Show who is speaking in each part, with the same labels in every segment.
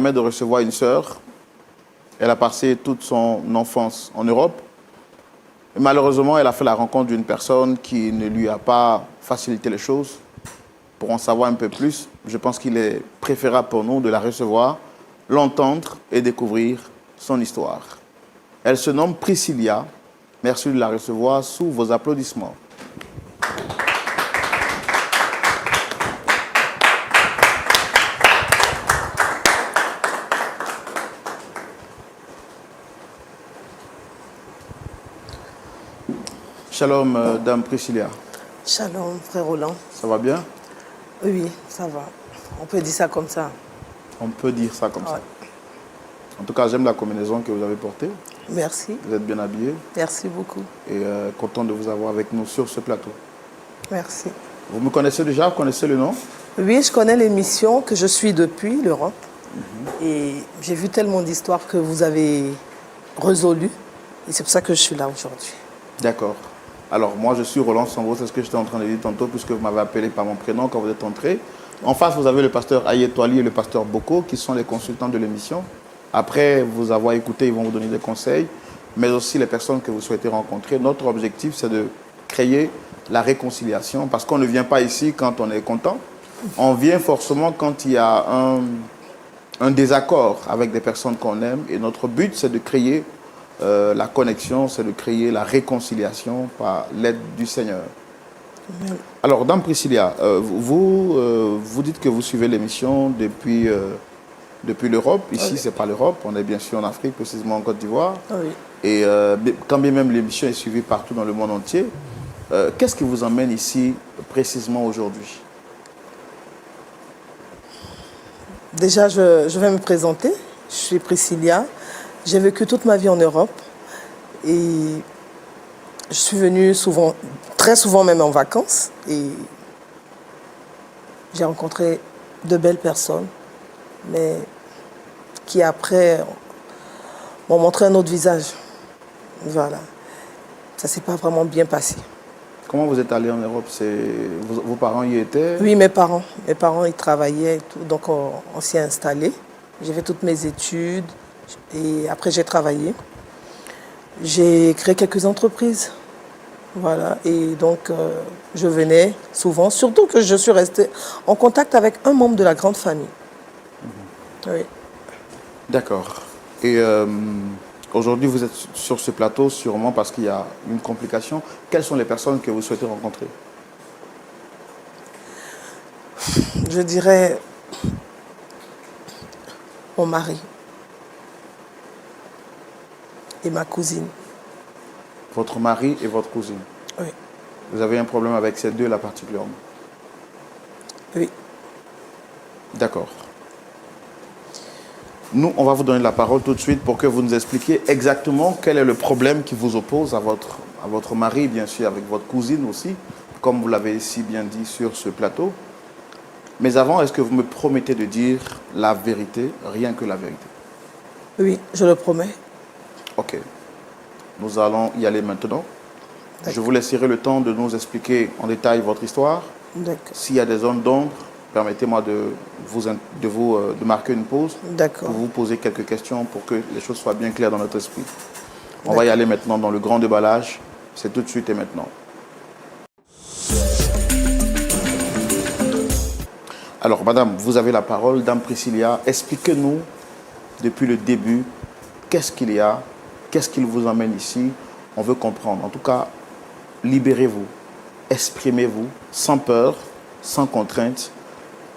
Speaker 1: permet de recevoir une sœur. Elle a passé toute son enfance en Europe. Et malheureusement, elle a fait la rencontre d'une personne qui ne lui a pas facilité les choses. Pour en savoir un peu plus, je pense qu'il est préférable pour nous de la recevoir, l'entendre et découvrir son histoire. Elle se nomme Priscilla. Merci de la recevoir sous vos applaudissements. Shalom, Dame Priscilla.
Speaker 2: Shalom, frère Roland.
Speaker 1: Ça va bien?
Speaker 2: Oui, ça va. On peut dire ça comme ça.
Speaker 1: On peut dire ça comme
Speaker 2: Ouais.
Speaker 1: ça. En tout cas, j'aime la combinaison que vous avez portée.
Speaker 2: Merci.
Speaker 1: Vous êtes bien habillé
Speaker 2: Merci beaucoup.
Speaker 1: et content de vous avoir avec nous sur ce plateau.
Speaker 2: Merci.
Speaker 1: Vous me connaissez déjà? Vous connaissez le nom?
Speaker 2: Oui, je connais l'émission que je suis depuis l'Europe. Et j'ai vu tellement d'histoires que vous avez résolues. Et c'est pour ça que je suis là aujourd'hui.
Speaker 1: D'accord. Alors, moi, je suis Roland Sambo, c'est ce que j'étais en train de dire tantôt, puisque vous m'avez appelé par mon prénom quand vous êtes entré. En face, vous avez le pasteur Ayetouali et le pasteur Boko, qui sont les consultants de l'émission. Après vous avoir écouté, ils vont vous donner des conseils, mais aussi les personnes que vous souhaitez rencontrer. Notre objectif, c'est de créer la réconciliation, parce qu'on ne vient pas ici quand on est content. On vient forcément quand il y a un désaccord avec des personnes qu'on aime. Et notre but, c'est de créer la connexion, c'est de créer la réconciliation par l'aide du Seigneur.
Speaker 2: Amen.
Speaker 1: Alors, Dame Priscilla, vous dites que vous suivez l'émission depuis l'Europe. Ici,
Speaker 2: Oui.
Speaker 1: ce n'est pas l'Europe, on est bien sûr en Afrique, précisément en Côte d'Ivoire.
Speaker 2: Oui.
Speaker 1: Et quand bien même l'émission est suivie partout dans le monde entier, qu'est-ce qui vous emmène ici précisément aujourd'hui?
Speaker 2: Déjà, je vais me présenter. Je suis Priscilla. J'ai vécu toute ma vie en Europe. Et je suis venue souvent, très souvent même en vacances. Et j'ai rencontré de belles personnes, mais qui après m'ont montré un autre visage. Voilà. Ça ne s'est pas vraiment bien passé.
Speaker 1: Comment vous êtes allé en Europe? Vos parents y étaient?
Speaker 2: Oui, mes parents, ils travaillaient et tout, donc on s'y est installé. J'ai fait toutes mes études et après j'ai travaillé. J'ai créé quelques entreprises, voilà, et donc je venais souvent, surtout que je suis restée en contact avec un membre de la grande famille. Oui.
Speaker 1: D'accord. Et aujourd'hui, vous êtes sur ce plateau sûrement parce qu'il y a une complication. Quelles sont les personnes que vous souhaitez rencontrer?
Speaker 2: Je dirais mon mari et ma cousine.
Speaker 1: Votre mari et votre cousine.
Speaker 2: Oui.
Speaker 1: Vous avez un problème avec ces deux-là particulièrement?
Speaker 2: Oui.
Speaker 1: D'accord. Nous, on va vous donner la parole tout de suite pour que vous nous expliquiez exactement quel est le problème qui vous oppose à votre mari, bien sûr, avec votre cousine aussi, comme vous l'avez si bien dit sur ce plateau. Mais avant, est-ce que vous me promettez de dire la vérité, rien que la vérité?
Speaker 2: Oui, je le promets.
Speaker 1: Ok. Nous allons y aller maintenant. Je vous laisserai le temps de nous expliquer en détail votre histoire.
Speaker 2: D'accord.
Speaker 1: S'il y a des zones d'ombre, permettez-moi de marquer une pause
Speaker 2: D'accord.
Speaker 1: pour vous poser quelques questions pour que les choses soient bien claires dans notre esprit. On va y aller maintenant dans le grand déballage. C'est tout de suite et maintenant. Alors, madame, vous avez la parole. Dame Priscilla, expliquez-nous depuis le début, qu'est-ce qu'il y a, qu'est-ce qu'il vous emmène ici. On veut comprendre. En tout cas, libérez-vous, exprimez-vous sans peur, sans contrainte.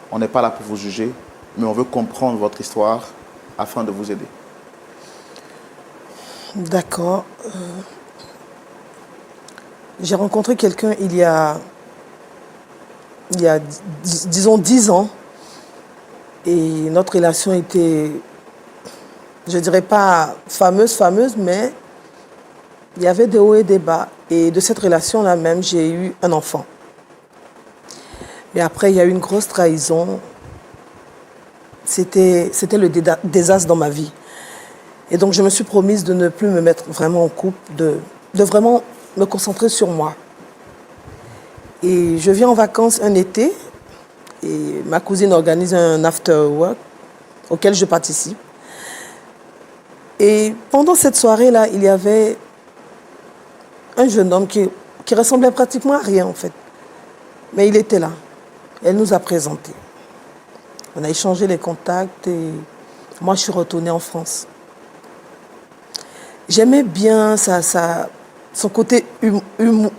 Speaker 1: On n'est pas là pour vous juger, mais on veut comprendre votre histoire afin de vous aider.
Speaker 2: D'accord. J'ai rencontré quelqu'un il y a disons 10 ans. Et notre relation était, je dirais pas fameuse, mais il y avait des hauts et des bas. Et de cette relation-là même, j'ai eu un enfant. Mais après, il y a eu une grosse trahison. C'était le désastre dans ma vie. Et donc, je me suis promise de ne plus me mettre vraiment en couple, de vraiment me concentrer sur moi. Et je viens en vacances un été, et ma cousine organise un after work. auquel je participe. Et pendant cette soirée-là, il y avait un jeune homme qui ressemblait pratiquement à rien, en fait. Mais il était là. Elle nous a présentés. On a échangé les contacts et moi, je suis retournée en France. J'aimais bien son côté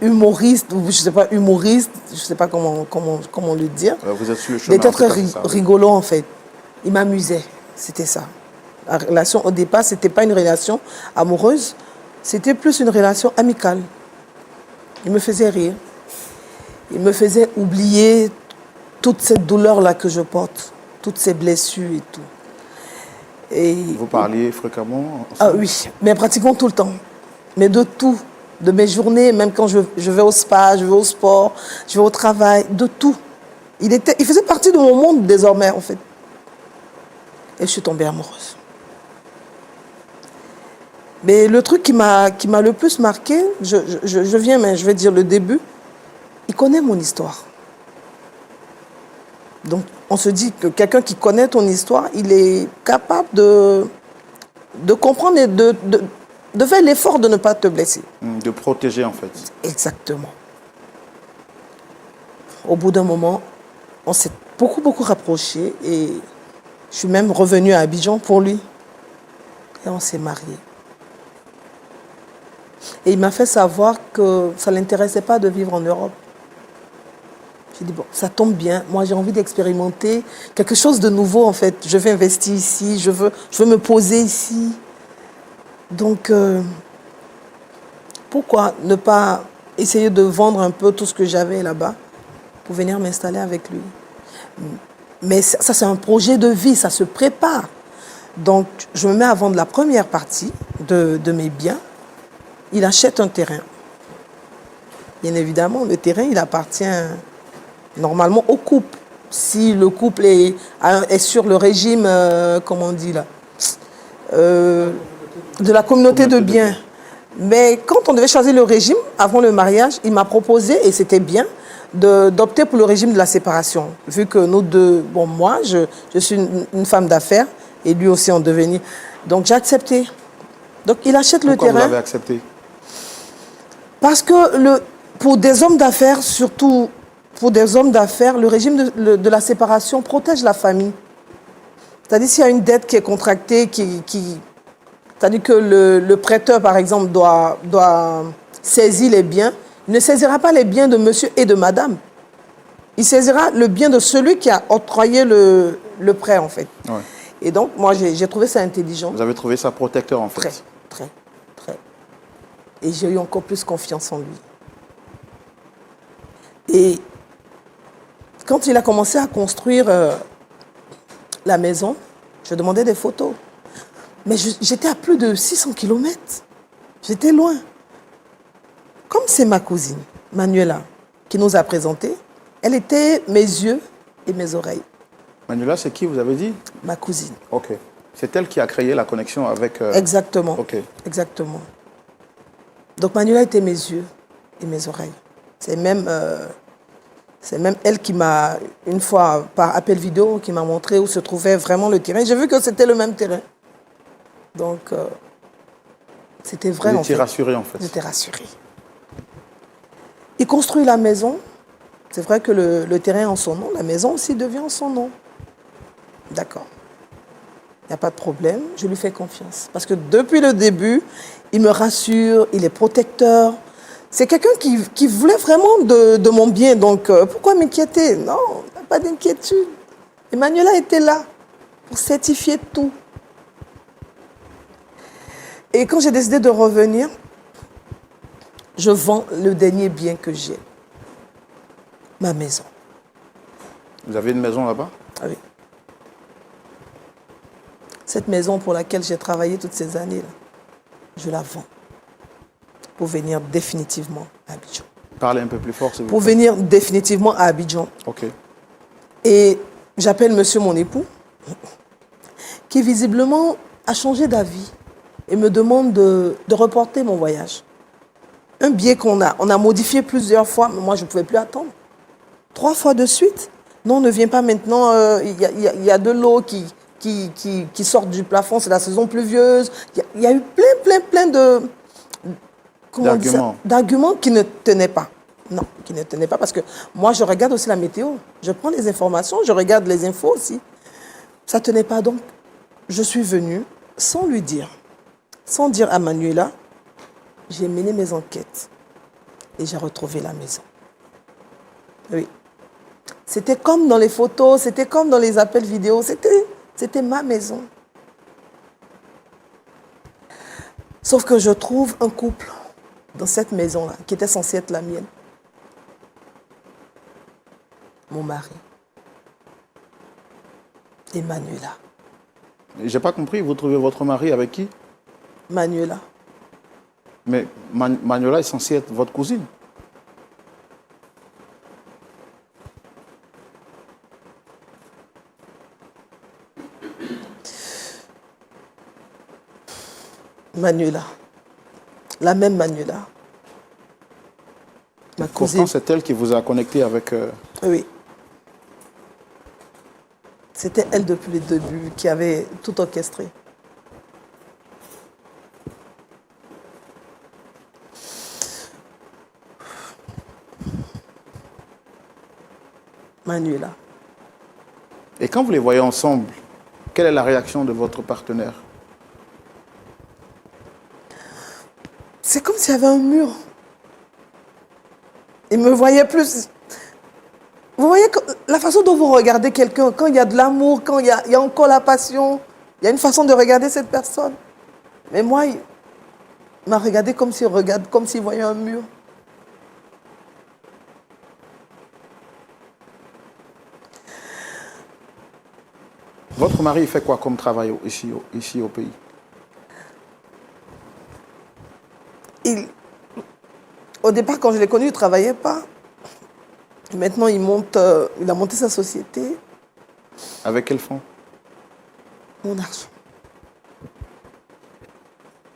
Speaker 2: humoriste, ou je ne sais pas, humoriste, je ne sais pas comment le dire.
Speaker 1: Vous êtes sur le chemin.
Speaker 2: Il était très rigolo, en fait. Il m'amusait, c'était ça. La relation, au départ, ce n'était pas une relation amoureuse, c'était plus une relation amicale. Il me faisait rire. Il me faisait oublier toute cette douleur-là que je porte, toutes ces blessures et tout. Et
Speaker 1: vous parliez fréquemment ensemble?
Speaker 2: Ah oui, mais pratiquement tout le temps. Mais de tout. De mes journées, même quand je vais au spa, je vais au sport, je vais au travail, de tout. Il faisait partie de mon monde désormais, en fait. Et je suis tombée amoureuse. Mais le truc qui m'a le plus marqué, je viens, mais je vais dire le début, il connaît mon histoire. Donc, on se dit que quelqu'un qui connaît ton histoire, il est capable de comprendre et de faire l'effort de ne pas te blesser.
Speaker 1: De protéger, en fait.
Speaker 2: Exactement. Au bout d'un moment, on s'est beaucoup rapprochés et je suis même revenue à Abidjan pour lui. Et on s'est mariés. Et il m'a fait savoir que ça ne l'intéressait pas de vivre en Europe. J'ai dit, bon, ça tombe bien. Moi, j'ai envie d'expérimenter quelque chose de nouveau, en fait. Je vais investir ici, je veux me poser ici. Donc, pourquoi ne pas essayer de vendre un peu tout ce que j'avais là-bas pour venir m'installer avec lui? Mais ça, c'est un projet de vie, ça se prépare. Donc, je me mets à vendre la première partie de mes biens. Il achète un terrain. Bien évidemment, le terrain, il appartient normalement au couple. Si le couple est sur le régime, comment on dit là, de la communauté de biens. Mais quand on devait choisir le régime, avant le mariage, il m'a proposé, et c'était bien, d'opter pour le régime de la séparation. Vu que nous deux, bon, moi, je suis une femme d'affaires, et lui aussi en devenir. Donc j'ai accepté. Donc il achète le terrain.
Speaker 1: Pourquoi vous l'avez accepté?
Speaker 2: Parce que pour des hommes d'affaires, surtout pour des hommes d'affaires, le régime de la séparation protège la famille. C'est-à-dire s'il y a une dette qui est contractée, c'est-à-dire que le prêteur, par exemple, doit saisir les biens, il ne saisira pas les biens de monsieur et de madame. Il saisira le bien de celui qui a octroyé le prêt, en fait.
Speaker 1: Ouais.
Speaker 2: Et donc, moi, j'ai trouvé ça intelligent.
Speaker 1: Vous avez trouvé ça protecteur, en fait?
Speaker 2: Très. Et j'ai eu encore plus confiance en lui. Et quand il a commencé à construire la maison, je demandais des photos. Mais j'étais à plus de 600 km. J'étais loin. Comme c'est ma cousine, Manuela, qui nous a présentés, elle était mes yeux et mes oreilles.
Speaker 1: Manuela, c'est qui, vous avez dit?
Speaker 2: Ma cousine.
Speaker 1: Ok. C'est elle qui a créé la connexion avec...
Speaker 2: Exactement.
Speaker 1: Ok.
Speaker 2: Exactement. Donc Manuela était mes yeux et mes oreilles. C'est même elle qui m'a, une fois par appel vidéo, qui m'a montré où se trouvait vraiment le terrain. J'ai vu que c'était le même terrain. Donc, c'était vrai.
Speaker 1: Vous étiez rassuré, en fait.
Speaker 2: J'étais rassurée. Il construit la maison. C'est vrai que le terrain est en son nom. La maison aussi devient en son nom. D'accord. Il n'y a pas de problème. Je lui fais confiance. Parce que depuis le début, il me rassure, il est protecteur. C'est quelqu'un qui voulait vraiment de mon bien. Donc, pourquoi m'inquiéter? Non, pas d'inquiétude. Emmanuela était là pour certifier tout. Et quand j'ai décidé de revenir, je vends le dernier bien que j'ai. Ma maison.
Speaker 1: Vous avez une maison là-bas?
Speaker 2: Ah oui. Cette maison pour laquelle j'ai travaillé toutes ces années-là, je la vends pour venir définitivement à Abidjan.
Speaker 1: Parlez un peu plus fort, s'il vous plaît.
Speaker 2: Pour venir définitivement à Abidjan.
Speaker 1: Ok.
Speaker 2: Et j'appelle monsieur mon époux, qui visiblement a changé d'avis et me demande de reporter mon voyage. Un billet on a modifié plusieurs fois, mais moi je ne pouvais plus attendre. 3 fois de suite. Non, ne viens pas maintenant, il y a de l'eau qui qui sortent du plafond, c'est la saison pluvieuse. Il y a eu plein de... d'arguments qui ne tenaient pas. Non, qui ne tenaient pas parce que moi, je regarde aussi la météo. Je prends les informations, je regarde les infos aussi. Ça ne tenait pas. Donc, je suis venue sans lui dire, sans dire à Manuela, j'ai mené mes enquêtes et j'ai retrouvé la maison. Oui. C'était comme dans les photos, c'était comme dans les appels vidéo, c'était ma maison. Sauf que je trouve un couple dans cette maison-là, qui était censée être la mienne. Mon mari. Et Manuela.
Speaker 1: J'ai pas compris, vous trouvez votre mari avec qui?
Speaker 2: Manuela.
Speaker 1: Mais Manuela est censée être votre cousine.
Speaker 2: Manuela. La même Manuela. Ma cousine.
Speaker 1: Pourtant, c'est elle qui vous a connecté avec...
Speaker 2: Oui. C'était elle depuis le début qui avait tout orchestré. Manuela.
Speaker 1: Et quand vous les voyez ensemble, quelle est la réaction de votre partenaire?
Speaker 2: C'est comme s'il y avait un mur. Il me voyait plus. Vous voyez la façon dont vous regardez quelqu'un, quand il y a de l'amour, quand il y a encore la passion, il y a une façon de regarder cette personne. Mais moi, il m'a regardé comme s'il voyait un mur.
Speaker 1: Votre mari il fait quoi comme travail ici au pays?
Speaker 2: Au départ, quand je l'ai connu, il ne travaillait pas. Maintenant, il a monté sa société.
Speaker 1: Avec quel fonds?
Speaker 2: Mon argent.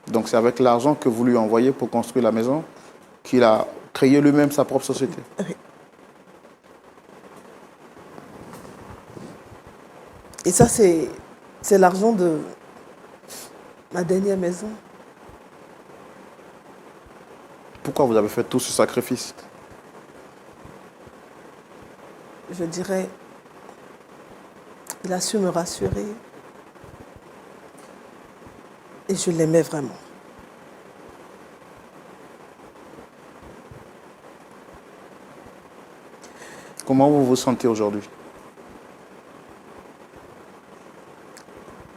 Speaker 1: Donc c'est avec l'argent que vous lui envoyez pour construire la maison qu'il a créé lui-même sa propre société.
Speaker 2: Oui. Et ça, c'est l'argent de ma dernière maison.
Speaker 1: Pourquoi vous avez fait tout ce sacrifice?
Speaker 2: Je dirais, il a su me rassurer. Et je l'aimais vraiment.
Speaker 1: Comment vous vous sentez aujourd'hui?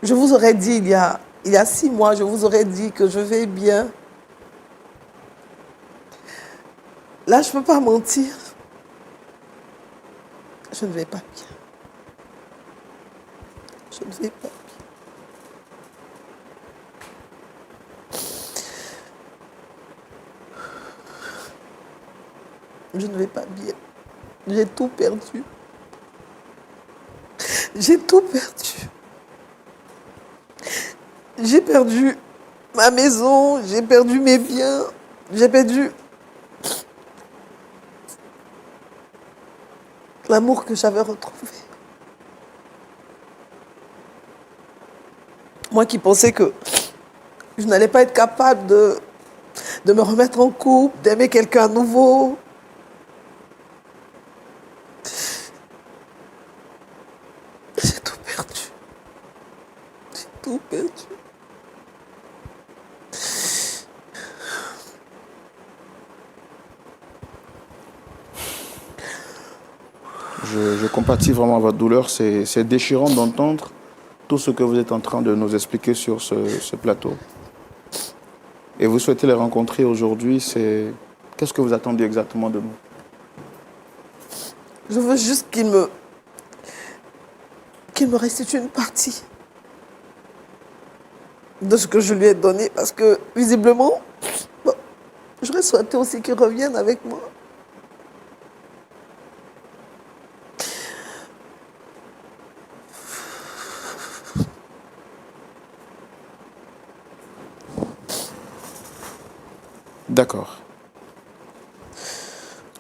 Speaker 2: Je vous aurais dit il y a 6 mois, je vous aurais dit que je vais bien. Là, je ne peux pas mentir. Je ne vais pas bien. Je ne vais pas bien. Je ne vais pas bien. J'ai tout perdu. J'ai tout perdu. J'ai perdu ma maison, j'ai perdu mes biens, j'ai perdu l'amour que j'avais retrouvé. Moi qui pensais que je n'allais pas être capable de me remettre en couple, d'aimer quelqu'un à nouveau. J'ai tout perdu. J'ai tout perdu.
Speaker 1: Je compatis vraiment à votre douleur. C'est déchirant d'entendre tout ce que vous êtes en train de nous expliquer sur ce plateau. Et vous souhaitez les rencontrer aujourd'hui. Qu'est-ce que vous attendez exactement de nous?
Speaker 2: Je veux juste qu'il me restitue une partie de ce que je lui ai donné. Parce que, visiblement, bon, j'aurais souhaité aussi qu'il revienne avec moi.
Speaker 1: D'accord.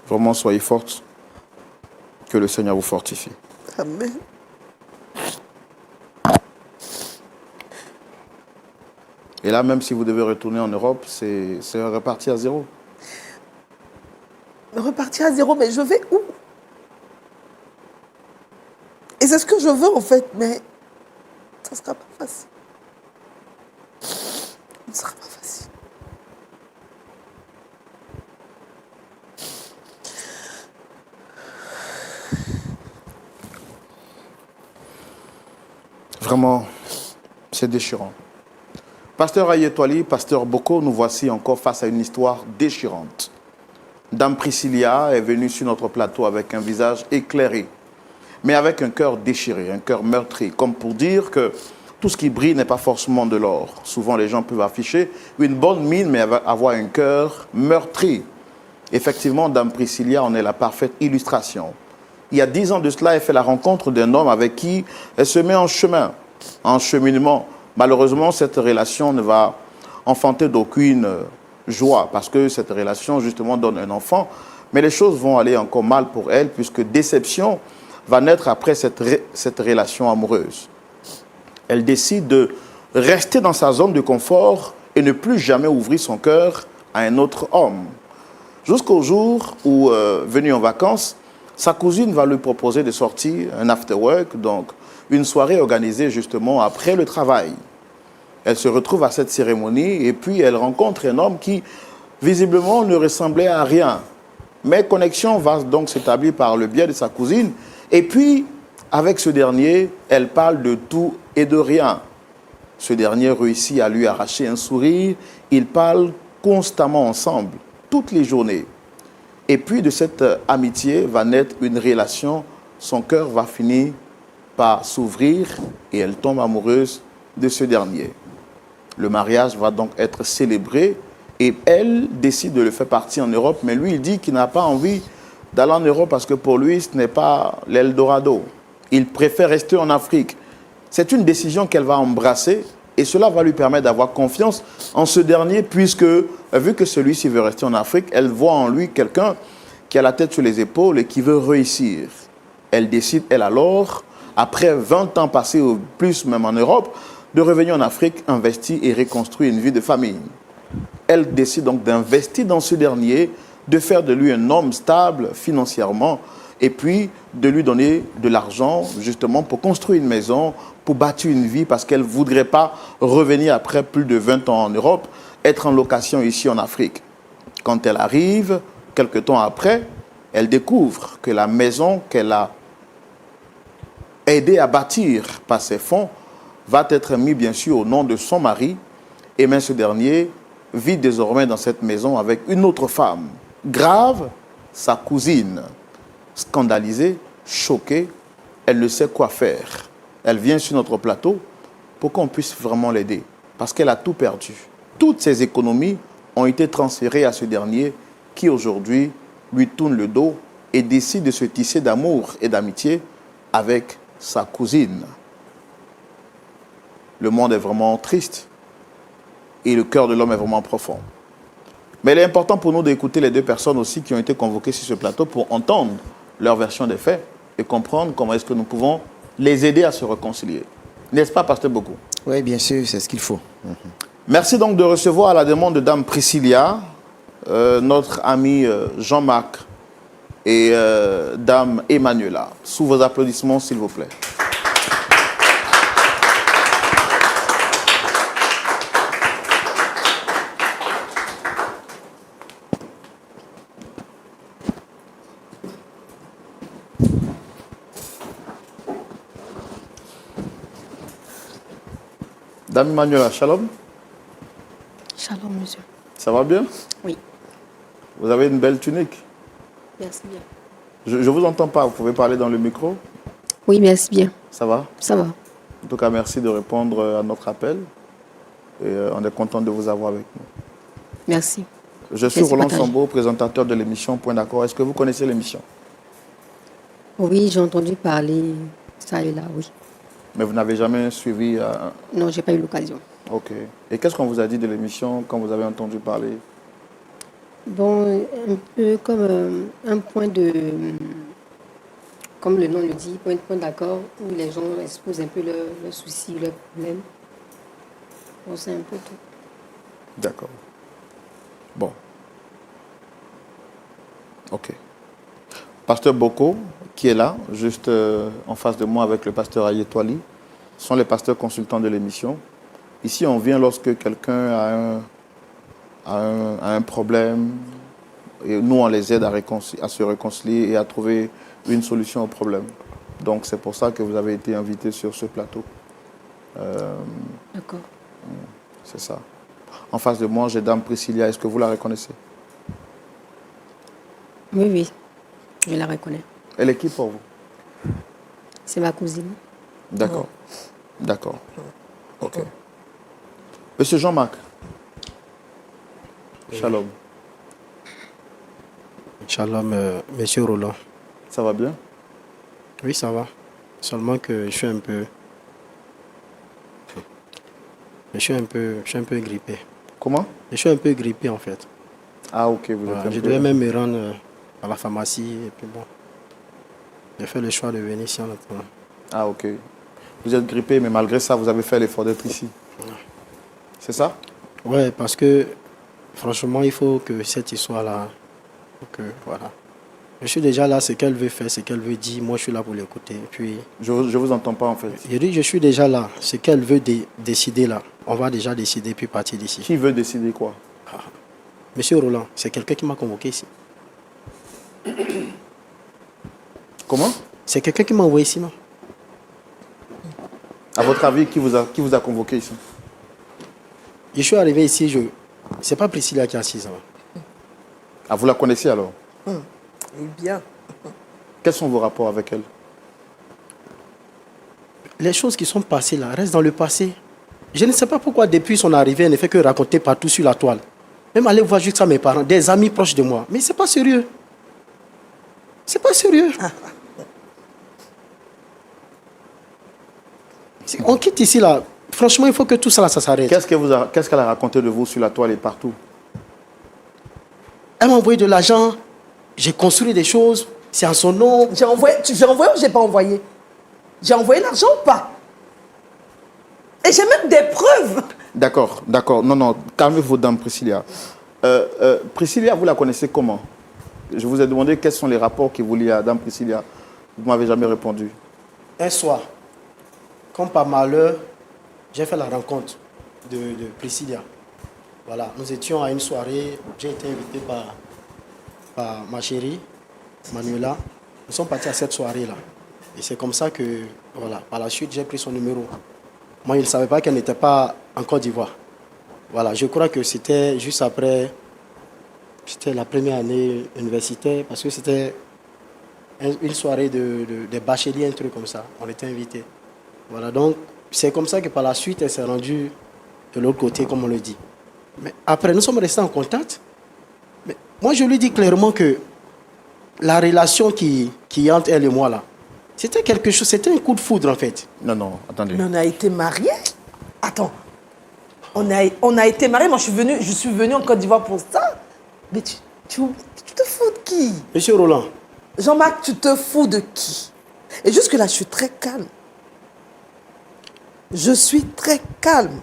Speaker 1: Vraiment, soyez forte. Que le Seigneur vous fortifie.
Speaker 2: Amen.
Speaker 1: Et là, même si vous devez retourner en Europe, c'est reparti à zéro.
Speaker 2: Repartir à zéro, mais je vais où? Et c'est ce que je veux en fait, mais ça ne sera pas facile. Ce ne sera pas facile.
Speaker 1: Vraiment, c'est déchirant. Pasteur Ayetwali, pasteur Boko, nous voici encore face à une histoire déchirante. Dame Priscilla est venue sur notre plateau avec un visage éclairé, mais avec un cœur déchiré, un cœur meurtri, comme pour dire que tout ce qui brille n'est pas forcément de l'or. Souvent, les gens peuvent afficher une bonne mine, mais avoir un cœur meurtri. Effectivement, Dame Priscilla en est la parfaite illustration. Il y a 10 ans de cela, elle fait la rencontre d'un homme avec qui elle se met en chemin, en cheminement. Malheureusement, cette relation ne va enfanter d'aucune joie, parce que cette relation, justement, donne un enfant. Mais les choses vont aller encore mal pour elle, puisque déception va naître après cette relation amoureuse. Elle décide de rester dans sa zone de confort et ne plus jamais ouvrir son cœur à un autre homme. Jusqu'au jour où, venue en vacances, sa cousine va lui proposer de sortir un after-work, donc une soirée organisée justement après le travail. Elle se retrouve à cette cérémonie et puis elle rencontre un homme qui, visiblement, ne ressemblait à rien. Mais connexion va donc s'établir par le biais de sa cousine. Et puis, avec ce dernier, elle parle de tout et de rien. Ce dernier réussit à lui arracher un sourire. Ils parlent constamment ensemble, toutes les journées. Et puis, de cette amitié va naître une relation. Son cœur va finir par s'ouvrir et elle tombe amoureuse de ce dernier. Le mariage va donc être célébré et elle décide de le faire partir en Europe. Mais lui, il dit qu'il n'a pas envie d'aller en Europe parce que pour lui, ce n'est pas l'Eldorado. Il préfère rester en Afrique. C'est une décision qu'elle va embrasser et cela va lui permettre d'avoir confiance en ce dernier puisque, vu que celui-ci veut rester en Afrique, elle voit en lui quelqu'un qui a la tête sur les épaules et qui veut réussir. Elle décide, elle alors, après 20 ans passés, ou plus même en Europe, de revenir en Afrique, investir et reconstruire une vie de famille. Elle décide donc d'investir dans ce dernier, de faire de lui un homme stable financièrement et puis de lui donner de l'argent justement pour construire une maison, pour bâtir une vie parce qu'elle ne voudrait pas revenir après plus de 20 ans en Europe, être en location ici en Afrique. Quand elle arrive, quelque temps après, elle découvre que la maison qu'elle a aidé à bâtir par ses fonds va être mise bien sûr au nom de son mari et même ce dernier vit désormais dans cette maison avec une autre femme. Grave, sa cousine. Scandalisée, choquée, elle ne sait quoi faire. Elle vient sur notre plateau pour qu'on puisse vraiment l'aider parce qu'elle a tout perdu. Toutes ses économies ont été transférées à ce dernier qui aujourd'hui lui tourne le dos et décide de se tisser d'amour et d'amitié avec sa cousine. Le monde est vraiment triste et le cœur de l'homme est vraiment profond. Mais il est important pour nous d'écouter les deux personnes aussi qui ont été convoquées sur ce plateau pour entendre leur version des faits et comprendre comment est-ce que nous pouvons les aider à se réconcilier. N'est-ce pas, pasteur Boko?
Speaker 3: Oui, bien sûr, c'est ce qu'il faut.
Speaker 1: Merci donc de recevoir à la demande de Dame Priscilla, notre ami Jean-Marc et Dame Emmanuela. Sous vos applaudissements, s'il vous plaît. Dame Emmanuela, shalom.
Speaker 4: Shalom, monsieur.
Speaker 1: Ça va bien?
Speaker 4: Oui.
Speaker 1: Vous avez une belle tunique.
Speaker 4: Merci bien.
Speaker 1: Je ne vous entends pas, vous pouvez parler dans le micro?
Speaker 4: Oui, merci bien.
Speaker 1: Ça va?
Speaker 4: Ça va.
Speaker 1: En tout cas, merci de répondre à notre appel. Et on est content de vous avoir avec nous.
Speaker 4: Merci.
Speaker 1: Je suis
Speaker 4: Merci,
Speaker 1: Roland
Speaker 4: partage.
Speaker 1: Sambo, présentateur de l'émission Point d'accord. Est-ce que vous connaissez l'émission?
Speaker 4: Oui, j'ai entendu parler ça et là, oui.
Speaker 1: Mais vous n'avez jamais suivi...
Speaker 4: Non, j'ai pas eu l'occasion.
Speaker 1: Ok. Et qu'est-ce qu'on vous a dit de l'émission quand vous avez entendu parler?
Speaker 4: Bon, un peu comme un point de... Comme le nom le dit, point d'accord, où les gens exposent un peu leurs soucis, leurs problèmes. Bon, c'est un peu tout.
Speaker 1: D'accord. Bon. Ok. Pasteur Boko, qui est là, juste en face de moi avec le pasteur Ayetwali, sont les pasteurs consultants de l'émission. Ici, on vient lorsque quelqu'un a un problème, et nous, on les aide à se réconcilier et à trouver une solution au problème. Donc, c'est pour ça que vous avez été invité sur ce plateau.
Speaker 4: D'accord.
Speaker 1: C'est ça. En face de moi, j'ai Dame Priscilla. Est-ce que vous la reconnaissez?
Speaker 4: Oui, oui, je la reconnais.
Speaker 1: Elle est qui pour vous?
Speaker 4: C'est ma cousine.
Speaker 1: D'accord. D'accord. Ok. Monsieur Jean-Marc. Shalom.
Speaker 5: Shalom, monsieur Roland.
Speaker 1: Ça va bien?
Speaker 5: Oui, ça va. Seulement que je suis un peu grippé.
Speaker 1: Comment?
Speaker 5: Je suis un peu grippé en fait.
Speaker 1: Ah, ok, vous
Speaker 5: Voilà,
Speaker 1: êtes un
Speaker 5: je
Speaker 1: peu...
Speaker 5: devais même me rendre à la pharmacie et puis bon. J'ai fait le choix de venir ici en attendant.
Speaker 1: Ah, ok. Vous êtes grippé, mais malgré ça, vous avez fait l'effort d'être ici. C'est ça?
Speaker 5: Ouais, parce que franchement, il faut que cette histoire-là, voilà. Je suis déjà là, ce qu'elle veut faire, ce qu'elle veut dire, moi je suis là pour l'écouter. Puis,
Speaker 1: Je vous entends pas en fait.
Speaker 5: je dis, je suis déjà là, ce qu'elle veut décider là, on va déjà décider puis partir d'ici.
Speaker 1: Qui veut décider quoi?
Speaker 5: Monsieur Roland, c'est quelqu'un qui m'a convoqué ici.
Speaker 1: Comment?
Speaker 5: C'est quelqu'un qui m'a envoyé ici, non?
Speaker 1: À votre avis, qui vous a convoqué ici?
Speaker 5: Je suis arrivé ici, c'est pas Priscilla qui a 6 ans.
Speaker 1: Ah, vous la connaissez alors?
Speaker 2: Et bien.
Speaker 1: Quels sont vos rapports avec elle?
Speaker 5: Les choses qui sont passées là restent dans le passé. Je ne sais pas pourquoi depuis son arrivée, elle ne fait que raconter partout sur la toile. Même aller voir jusqu'à mes parents, des amis proches de moi. Mais c'est pas sérieux. C'est pas sérieux. Si on quitte ici là. Franchement, il faut que tout ça là, ça s'arrête.
Speaker 1: Qu'est-ce qu'elle a raconté de vous sur la toile et partout?
Speaker 5: Elle m'a envoyé de l'argent. J'ai construit des choses. C'est en son nom.
Speaker 2: J'ai envoyé ou j'ai pas envoyé? J'ai envoyé l'argent ou pas? Et j'ai même des preuves.
Speaker 1: D'accord, d'accord. Non, calmez-vous, Dame Priscilla. Priscilla, vous la connaissez comment? Je vous ai demandé quels sont les rapports qui vous lient à Dame Priscilla. Vous ne m'avez jamais répondu.
Speaker 5: Un soir, comme par malheur, j'ai fait la rencontre de Priscilla. Voilà, nous étions à une soirée. J'ai été invité par ma chérie, Manuela. Nous sommes partis à cette soirée-là. Et c'est comme ça que, voilà, par la suite, j'ai pris son numéro. Moi, je ne savais pas qu'elle n'était pas en Côte d'Ivoire. Voilà, je crois que c'était juste après, c'était la première année universitaire, parce que c'était une soirée de bacheliers, un truc comme ça. On était invités. Voilà, donc c'est comme ça que par la suite, elle s'est rendue de l'autre côté, comme on le dit. Mais après, nous sommes restés en contact. Mais moi, je lui dis clairement que la relation qui est entre elle et moi, là, c'était quelque chose, c'était un coup de foudre, en fait.
Speaker 1: Non, attendez.
Speaker 2: Mais on a été mariés. Attends. On a été mariés. Moi, je suis venue en Côte d'Ivoire pour ça. Mais tu te fous de qui?
Speaker 5: Monsieur Roland.
Speaker 2: Jean-Marc, tu te fous de qui? Et jusque-là, je suis très calme. Je suis très calme.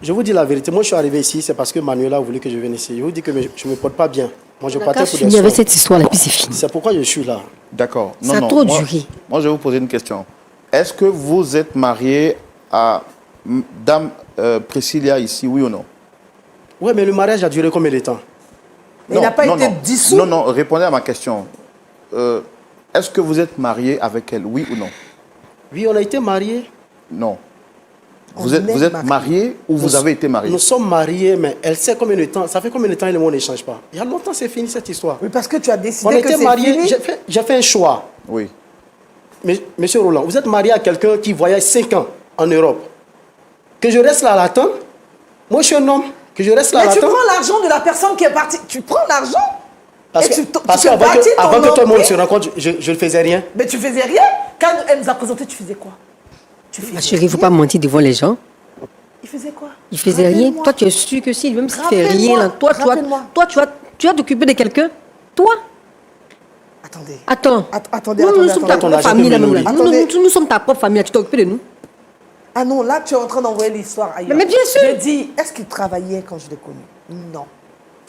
Speaker 5: Je vous dis la vérité. Moi, je suis arrivé ici, c'est parce que Manuela a voulu que je vienne ici. Je vous dis que je ne me porte pas bien. Moi, je partais pour des
Speaker 4: Il y avait
Speaker 5: soins.
Speaker 4: cette histoire-là, puis c'est fini.
Speaker 5: C'est pourquoi je suis là.
Speaker 1: D'accord.
Speaker 4: Ça a trop duré.
Speaker 1: Moi, je vais vous poser une question. Est-ce que vous êtes marié à Dame Priscilla ici, oui ou non?
Speaker 5: Oui, mais le mariage a duré combien de temps?
Speaker 2: Mais il n'a pas été dissous.
Speaker 1: Non, répondez à ma question. Est-ce que vous êtes marié avec elle, oui ou non?
Speaker 5: Oui, on a été mariés.
Speaker 1: Non. Vous êtes marié ou vous avez été marié?
Speaker 5: Nous sommes mariés, mais elle sait combien de temps. Ça fait combien de temps et le monde n'échange pas? Il y a longtemps, c'est fini cette histoire.
Speaker 2: Oui, parce que tu as
Speaker 5: On
Speaker 2: décidé que
Speaker 5: était
Speaker 2: c'est
Speaker 5: mariés,
Speaker 2: fini.
Speaker 5: j'ai fait un choix.
Speaker 1: Oui.
Speaker 5: Mais, monsieur Roland, vous êtes marié à quelqu'un qui voyage 5 ans en Europe. Que je reste là à l'attendre? Moi, je suis un homme. Que je reste là à
Speaker 2: Mais tu
Speaker 5: l'attendre?
Speaker 2: prends l'argent de la personne qui est partie. Tu prends l'argent.
Speaker 5: Parce
Speaker 2: et tu
Speaker 5: qu'avant que tout le monde se rencontre, je ne faisais rien.
Speaker 2: Mais tu faisais rien. Quand elle nous a présenté, tu faisais quoi?
Speaker 4: Ma chérie, il ne faut pas mentir devant les gens.
Speaker 2: Il faisait quoi?
Speaker 4: Il faisait rien.
Speaker 2: Rappelle-moi.
Speaker 4: Toi, tu es sûr que si, même s'il ne fait
Speaker 2: Rappelle-moi.
Speaker 4: rien, là, toi, tu vas t'occuper de quelqu'un. Toi?
Speaker 2: Attendez.
Speaker 4: Attends. Nous sommes ta propre famille, là, même là.
Speaker 2: Attendez.
Speaker 4: Nous sommes ta propre famille, là. Tu t'es occupé de nous.
Speaker 2: Ah non, là, tu es en train d'envoyer l'histoire ailleurs.
Speaker 4: Mais bien sûr.
Speaker 2: Je dis, est-ce qu'il travaillait quand je l'ai connu? Non.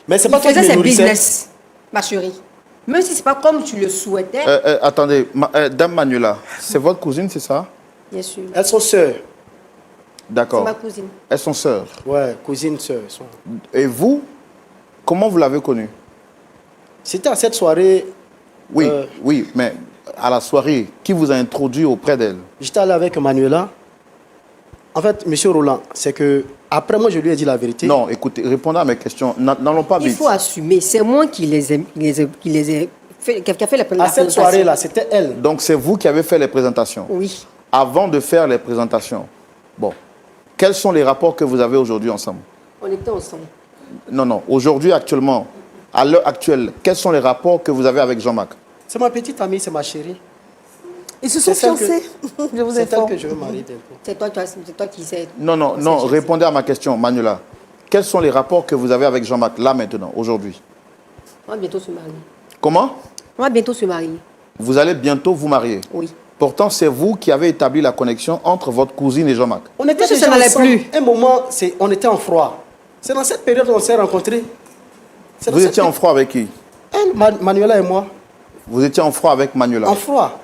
Speaker 5: Mais c'est
Speaker 4: Il
Speaker 5: pas toi qui
Speaker 4: faisait
Speaker 5: le
Speaker 4: ses
Speaker 5: nourrissais.
Speaker 4: business, ma chérie. Même si c'est pas comme tu le souhaitais,
Speaker 1: Attendez, Dame Manuela, c'est votre cousine, c'est ça?
Speaker 4: bien sûr.
Speaker 5: Elles sont sœurs.
Speaker 4: C'est
Speaker 1: D'accord.
Speaker 4: ma cousine.
Speaker 1: Elles sont sœurs.
Speaker 5: Ouais, cousine, sœurs.
Speaker 1: Et vous, comment vous l'avez connue?
Speaker 5: C'était à cette soirée,
Speaker 1: Oui, oui, mais à la soirée, qui vous a introduit auprès d'elle?
Speaker 5: j'étais allé avec Manuela. En fait, monsieur Roland, c'est que après moi, je lui ai dit la vérité.
Speaker 1: Non, écoutez, répondez à mes questions. N'allons pas
Speaker 4: Il
Speaker 1: vite.
Speaker 4: faut assumer. C'est moi qui les ai fait, qui a fait la
Speaker 5: À cette
Speaker 4: présentation.
Speaker 5: soirée-là, c'était elle.
Speaker 1: Donc, c'est vous qui avez fait les présentations.
Speaker 4: Oui.
Speaker 1: Avant de faire les présentations, bon, quels sont les rapports que vous avez aujourd'hui ensemble?
Speaker 4: On était ensemble.
Speaker 1: Non, non, aujourd'hui, actuellement, à l'heure actuelle, quels sont les rapports que vous avez avec Jean-Marc?
Speaker 5: C'est ma petite amie, c'est ma chérie.
Speaker 2: Ils se sont
Speaker 5: C'est celle que-
Speaker 2: fiancés. Je vous
Speaker 5: C'est elle
Speaker 2: informe.
Speaker 5: que je veux marier bientôt.
Speaker 4: C'est toi qui sais.
Speaker 1: Non, non, non, répondez à ma question, Manuela. Quels sont les rapports que vous avez avec Jean-Marc, là, maintenant, aujourd'hui?
Speaker 4: On va bientôt se marier.
Speaker 1: Comment?
Speaker 4: On va bientôt se marier.
Speaker 1: Vous allez bientôt vous marier.
Speaker 4: Oui.
Speaker 1: Pourtant, c'est vous qui avez établi la connexion entre votre cousine et Jean-Marc.
Speaker 5: On était
Speaker 4: Monsieur,
Speaker 5: déjà
Speaker 4: ça n'allait
Speaker 5: ensemble.
Speaker 4: plus.
Speaker 5: Un moment, on était en froid. C'est dans cette période qu'on s'est rencontrés. C'est dans
Speaker 1: Vous
Speaker 5: cette
Speaker 1: étiez en froid avec qui?
Speaker 5: Elle, Manuela et moi,
Speaker 1: Vous étiez en froid avec Manuela.
Speaker 5: en froid.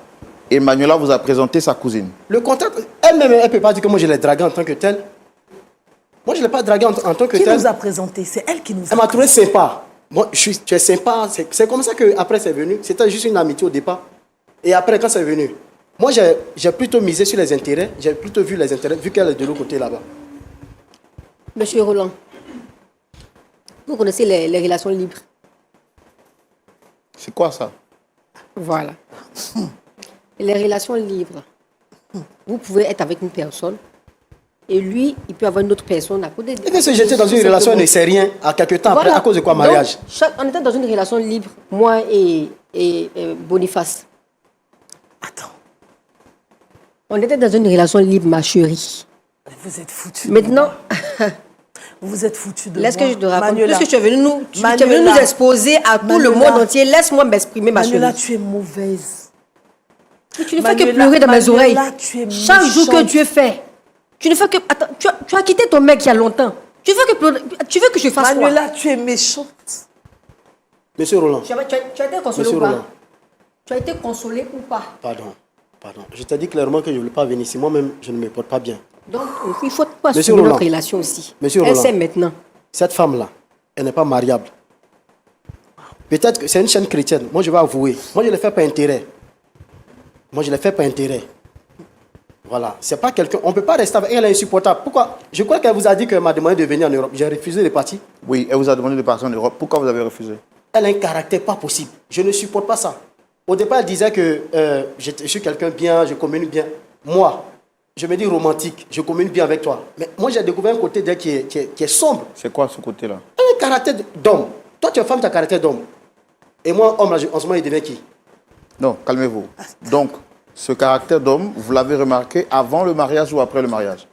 Speaker 1: Et Manuela vous a présenté sa cousine.
Speaker 5: Le contact, elle-même, elle ne peut pas dire que moi je l'ai dragué en tant que tel. Moi, je ne l'ai pas dragué en tant que
Speaker 2: Qui
Speaker 5: tel.
Speaker 2: nous a présenté? C'est elle qui nous a
Speaker 5: Elle m'a trouvé sympa. Moi, tu es sympa. C'est comme ça qu'après, c'est venu. C'était juste une amitié au départ. Et après, quand c'est venu, moi, j'ai plutôt misé sur les intérêts. J'ai plutôt vu les intérêts, vu qu'elle est de l'autre côté là-bas.
Speaker 4: Monsieur Roland, vous connaissez les relations libres.
Speaker 1: C'est quoi ça?
Speaker 4: Voilà. Les relations libres. Vous pouvez être avec une personne et lui, il peut avoir une autre personne à côté.
Speaker 5: Il peut se jeter dans une relation, il ne sait rien, à quelques temps après,
Speaker 4: Voilà.
Speaker 5: à cause de quoi,
Speaker 4: Donc,
Speaker 5: mariage.
Speaker 4: on était dans une relation libre, moi et Boniface.
Speaker 2: Attends,
Speaker 4: On était dans une relation libre, ma chérie.
Speaker 2: vous êtes foutus.
Speaker 4: Maintenant,
Speaker 2: Vous êtes foutus de
Speaker 4: laisse
Speaker 2: moi.
Speaker 4: que je te raconte.
Speaker 2: Manuela.
Speaker 4: Puisque tu es venu tu es
Speaker 2: Manuela.
Speaker 4: venu nous exposer à tout le
Speaker 2: Manuela.
Speaker 4: monde entier, laisse-moi m'exprimer, ma
Speaker 2: Manuela,
Speaker 4: chérie.
Speaker 2: tu es mauvaise.
Speaker 4: Tu ne fais que
Speaker 2: Manuela,
Speaker 4: pleurer dans mes
Speaker 2: Manuela,
Speaker 4: oreilles.
Speaker 2: tu es
Speaker 4: Chaque jour que
Speaker 2: méchante.
Speaker 4: tu es fait. Tu ne fais que. Attends, tu as quitté ton mec il y a longtemps. Tu veux que je fasse quoi?
Speaker 2: Manuela, tu es méchante.
Speaker 5: Monsieur Roland,
Speaker 4: Tu as été consolé
Speaker 5: Monsieur
Speaker 4: ou pas?
Speaker 5: Roland.
Speaker 4: Tu as été consolé ou pas?
Speaker 5: pardon. Je t'ai dit clairement que je ne voulais pas venir ici. Moi-même, je ne me porte pas bien.
Speaker 4: Donc, il faut pas
Speaker 5: Monsieur
Speaker 4: assumer
Speaker 5: Roland.
Speaker 4: notre relation aussi.
Speaker 5: Monsieur
Speaker 4: Elle
Speaker 5: Roland.
Speaker 4: sait maintenant.
Speaker 5: Cette femme-là, elle n'est pas mariable. Peut-être que c'est une chaîne chrétienne. Moi, je vais avouer. Moi, je ne le fais pas intérêt. Moi, je ne le fais pas intérêt. Voilà. C'est pas quelqu'un. On ne peut pas rester avec elle. Elle est insupportable. Pourquoi? Je crois qu'elle vous a dit qu'elle m'a demandé de venir en Europe. J'ai refusé de partir.
Speaker 1: Oui, elle vous a demandé de partir en Europe. Pourquoi vous avez refusé?
Speaker 5: Elle a un caractère pas possible. Je ne supporte pas ça. Au départ, elle disait que je suis quelqu'un bien, je communique bien. Moi, je me dis romantique, je communique bien avec toi. Mais moi, j'ai découvert un côté d'elle qui est sombre.
Speaker 1: C'est quoi ce côté-là?
Speaker 5: Elle a un caractère d'homme. Toi, tu es femme, tu as un caractère d'homme. Et moi, homme, là, en ce moment, il devient qui?
Speaker 1: Non, calmez-vous. Donc, ce caractère d'homme, vous l'avez remarqué avant le mariage ou après le mariage?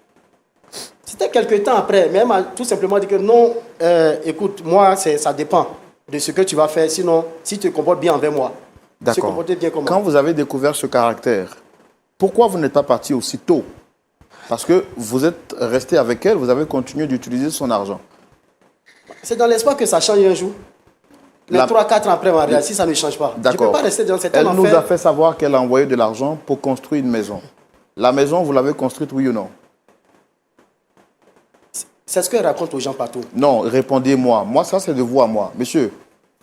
Speaker 5: C'était quelques temps après, mais elle m'a tout simplement dit que non, écoute, moi, ça dépend de ce que tu vas faire. Sinon, si tu te comportes bien envers moi, se
Speaker 1: D'accord.
Speaker 5: comporter bien comme
Speaker 1: Quand
Speaker 5: moi.
Speaker 1: vous avez découvert ce caractère, pourquoi vous n'êtes pas parti aussi tôt? Parce que vous êtes resté avec elle, vous avez continué d'utiliser son argent.
Speaker 5: C'est dans l'espoir que ça change un jour. Les
Speaker 1: La-
Speaker 5: 3-4 ans après mariage, si ça ne change pas. Je ne peux
Speaker 1: D'accord.
Speaker 5: pas rester dans cet
Speaker 1: Elle nous
Speaker 5: enfer.
Speaker 1: a fait savoir qu'elle a envoyé de l'argent pour construire une maison. La maison, vous l'avez construite, oui ou non?
Speaker 5: C'est ce qu'elle raconte aux gens partout.
Speaker 1: Non, répondez-moi. Moi, ça, c'est de vous à moi. Monsieur,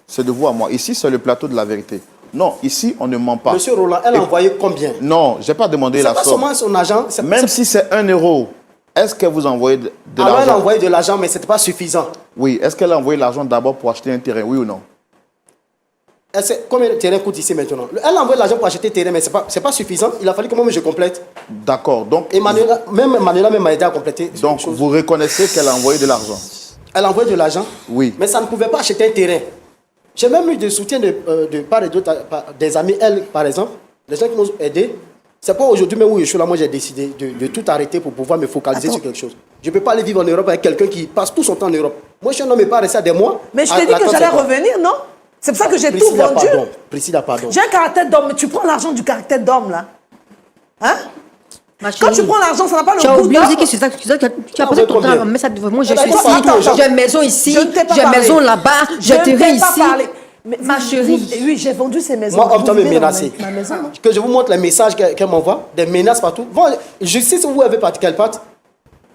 Speaker 1: c'est de vous à moi. Ici, c'est le plateau de la vérité. Non, ici, on ne ment pas.
Speaker 5: Monsieur Roland, elle a envoyé combien?
Speaker 1: Non, je n'ai pas demandé
Speaker 5: C'est
Speaker 1: la
Speaker 5: pas
Speaker 1: somme.
Speaker 5: seulement son argent.
Speaker 1: Même si c'est 1 euro, est-ce qu'elle vous a envoyé de
Speaker 5: Alors elle a
Speaker 1: l'argent?
Speaker 5: envoyé de l'argent, mais ce n'était pas suffisant.
Speaker 1: Oui, est-ce qu'elle a envoyé l'argent d'abord pour acheter un terrain, oui ou non?
Speaker 5: Elle sait combien le terrain coûte ici maintenant. Elle a envoyé de l'argent pour acheter le terrain, mais ce n'est pas suffisant. Il a fallu que moi je complète.
Speaker 1: D'accord, donc,
Speaker 5: Et Manuela même m'a aidé à compléter.
Speaker 1: donc
Speaker 5: cette chose.
Speaker 1: vous reconnaissez qu'elle a envoyé de l'argent?
Speaker 5: Elle a envoyé de l'argent,
Speaker 1: Oui.
Speaker 5: mais ça ne pouvait pas acheter un terrain. J'ai même eu des soutiens de part et d'autre, des amis, elle par exemple, des gens qui m'ont aidé. C'est pas aujourd'hui même où je suis là, moi j'ai décidé de tout arrêter pour pouvoir me focaliser sur quelque chose. Je ne peux pas aller vivre en Europe avec quelqu'un qui passe tout son temps en Europe. Moi je suis un homme et pas rester à des mois.
Speaker 2: Mais je
Speaker 5: à
Speaker 2: t'ai dit que
Speaker 5: l'attendre,
Speaker 2: j'allais
Speaker 5: c'est quoi?
Speaker 2: revenir, non? C'est pour ça que j'ai tout
Speaker 5: Priscilla,
Speaker 2: vendu.
Speaker 5: pardon. Priscilla, pardon.
Speaker 2: J'ai un caractère d'homme, mais tu prends l'argent du caractère d'homme, là. Hein?
Speaker 4: Ma
Speaker 2: Quand tu
Speaker 4: chérie,
Speaker 2: prends l'argent, ça n'a pas
Speaker 4: tu
Speaker 2: le
Speaker 4: as
Speaker 2: goût
Speaker 4: oublié
Speaker 2: d'or.
Speaker 4: aussi que c'est ça que tu as passé ton temps à mettre ça devant moi. Je suis
Speaker 5: Attends, attends,
Speaker 4: ici, j'ai une maison ici,
Speaker 2: Je ne t'ai pas
Speaker 4: j'ai une
Speaker 2: parlé.
Speaker 4: maison là-bas,
Speaker 2: Je
Speaker 4: j'ai
Speaker 2: ne
Speaker 4: terrain
Speaker 2: t'ai pas
Speaker 4: ici.
Speaker 2: parlé. Mais
Speaker 4: Ma chérie.
Speaker 2: Oui, j'ai vendu ces maisons.
Speaker 5: Moi, on
Speaker 2: Vous
Speaker 5: t'a me
Speaker 2: vivez dans
Speaker 5: menacé.
Speaker 2: ma maison, non?
Speaker 5: Que je vous montre les messages qu'elle m'envoie, des menaces partout. Bon, justice, vous avez parti quelle part?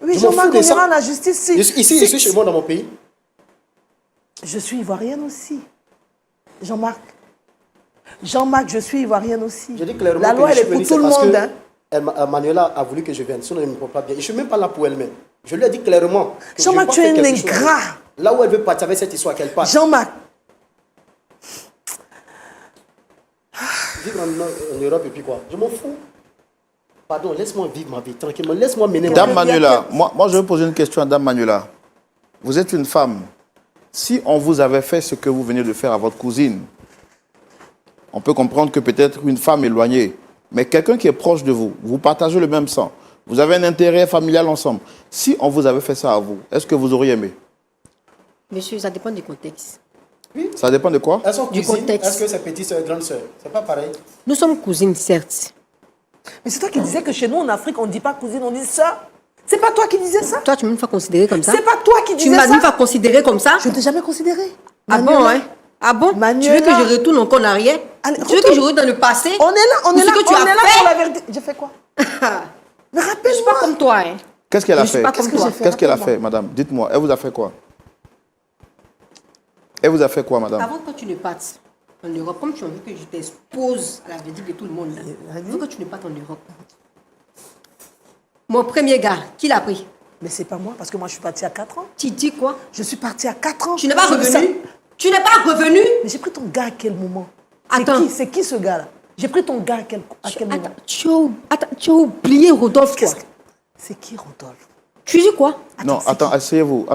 Speaker 2: Oui,
Speaker 5: Je m'en
Speaker 2: Jean-Marc,
Speaker 5: fous de
Speaker 2: on
Speaker 5: ça.
Speaker 2: ira à la justice. Si,
Speaker 5: Ici, je suis chez moi dans mon pays.
Speaker 2: Je suis ivoirienne aussi. Jean-Marc. Jean-Marc, je suis ivoirienne aussi.
Speaker 5: Je dis clairement
Speaker 2: La
Speaker 5: que
Speaker 2: loi,
Speaker 5: je
Speaker 2: elle
Speaker 5: suis
Speaker 2: est pour
Speaker 5: venu,
Speaker 2: tout le
Speaker 5: c'est parce
Speaker 2: monde.
Speaker 5: que
Speaker 2: Hein.
Speaker 5: Manuela a voulu que je vienne, sinon elle ne me prend pas bien. Et je ne suis même pas là pour elle-même. Je lui ai dit clairement. que
Speaker 2: Jean-Marc,
Speaker 5: je veux
Speaker 2: tu
Speaker 5: pas
Speaker 2: es
Speaker 5: faire
Speaker 2: un
Speaker 5: quelque chose
Speaker 2: ingrat.
Speaker 5: avec elle. Là où elle veut partir avec cette histoire, qu'elle parte.
Speaker 2: Jean-Marc,
Speaker 5: Vivre en Europe et puis quoi? Je m'en fous. Pardon, laisse-moi vivre ma vie tranquillement. Laisse-moi mener ma
Speaker 1: Dame
Speaker 5: vie.
Speaker 1: Manuela, moi je vais poser une question à Dame Manuela. Vous êtes une femme. Si on vous avait fait ce que vous venez de faire à votre cousine, on peut comprendre que peut-être une femme éloignée, mais quelqu'un qui est proche de vous, vous partagez le même sang, vous avez un intérêt familial ensemble. Si on vous avait fait ça à vous, est-ce que vous auriez aimé?
Speaker 4: Monsieur, ça dépend du contexte.
Speaker 1: Ça dépend de quoi?
Speaker 5: Elles sont
Speaker 4: Du
Speaker 5: cousines.
Speaker 4: contexte.
Speaker 5: Est-ce que c'est petite soeur, grande soeur? C'est pas pareil.
Speaker 4: Nous sommes cousines, certes.
Speaker 2: mais c'est toi qui disais que chez nous en Afrique, on ne dit pas cousine, on dit sœur. C'est pas toi qui disais ça?
Speaker 4: Toi, tu m'as une fois considéré comme ça.
Speaker 2: C'est pas toi qui
Speaker 4: Tu
Speaker 2: disais
Speaker 4: m'as une
Speaker 2: ça?
Speaker 4: fois considéré comme ça.
Speaker 2: Je ne t'ai jamais considéré.
Speaker 4: Ah bon,
Speaker 2: Manuela.
Speaker 4: hein? Ah bon? Tu
Speaker 2: Manuela.
Speaker 4: veux que je retourne encore en arrière?
Speaker 2: Allez,
Speaker 4: Tu veux que je retourne dans le passé?
Speaker 2: On est là, on
Speaker 4: Pour
Speaker 2: est
Speaker 4: ce
Speaker 2: là,
Speaker 4: que tu
Speaker 2: on
Speaker 4: as
Speaker 2: est là
Speaker 4: fait?
Speaker 2: pour la vérité. J'ai fait quoi? Mais
Speaker 4: Je suis pas
Speaker 2: rappelle-moi.
Speaker 4: comme toi, hein?
Speaker 1: Qu'est-ce qu'elle a
Speaker 4: Je suis
Speaker 1: fait?
Speaker 4: pas comme
Speaker 2: Qu'est-ce que
Speaker 4: toi.
Speaker 2: j'ai fait?
Speaker 1: Qu'est-ce qu'elle a
Speaker 2: Rappelle-moi.
Speaker 1: fait, madame? Dites-moi, elle vous a fait quoi? Elle vous a fait quoi, madame?
Speaker 4: Avant que tu ne partes en Europe, comme tu as vu que je t'expose à la vérité de tout le monde, il faut que tu ne partes en Europe. Mon premier gars, qui l'a pris?
Speaker 2: Mais c'est pas moi, parce que moi je suis partie à 4 ans.
Speaker 4: Tu dis quoi?
Speaker 2: Je suis partie à 4 ans.
Speaker 4: Tu n'es pas
Speaker 2: Je ne sais-
Speaker 4: revenu? Tu n'es pas revenu?
Speaker 2: Mais j'ai pris ton gars à quel moment?
Speaker 4: Attends.
Speaker 2: C'est qui ce gars-là? J'ai pris ton gars à quel moment?
Speaker 4: Attends, tu as oublié Rodolphe, quoi.
Speaker 2: C'est qui Rodolphe?
Speaker 4: Tu dis quoi?
Speaker 1: Non, attends, asseyez-vous,